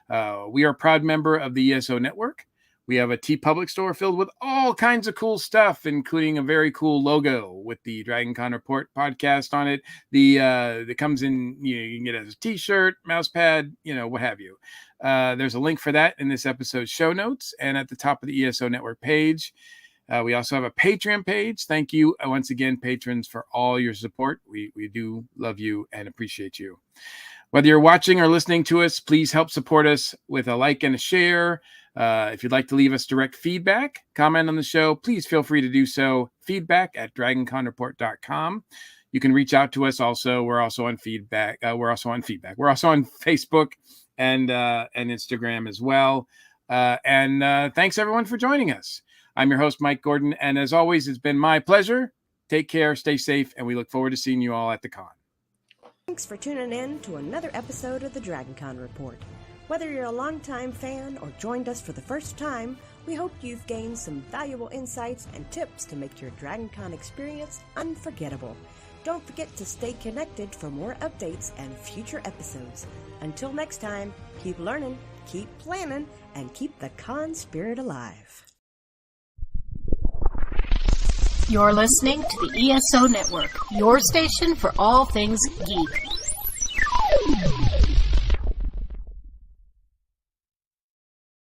We are a proud member of the ESO network. We have a TeePublic store filled with all kinds of cool stuff, including a very cool logo with the Dragon Con Report podcast on it. That comes in, you can get it as a t-shirt, mouse pad, what have you. There's a link for that in this episode's show notes and at the top of the ESO Network page. We also have a Patreon page. Thank you once again, patrons, for all your support. We do love you and appreciate you. Whether you're watching or listening to us, please help support us with a like and a share. If you'd like to leave us direct feedback, comment on the show, please feel free to do so. feedback@dragonconreport.com. You can reach out to us also. We're also on feedback. We're also on Facebook and Instagram as well. And thanks everyone for joining us. I'm your host, Mike Gordon. And as always, it's been my pleasure. Take care, stay safe, and we look forward to seeing you all at the con. Thanks for tuning in to another episode of the Dragon Con Report. Whether you're a longtime fan or joined us for the first time, we hope you've gained some valuable insights and tips to make your Dragon Con experience unforgettable. Don't forget to stay connected for more updates and future episodes. Until next time, keep learning, keep planning, and keep the con spirit alive. You're listening to the ESO Network, your station for all things geek.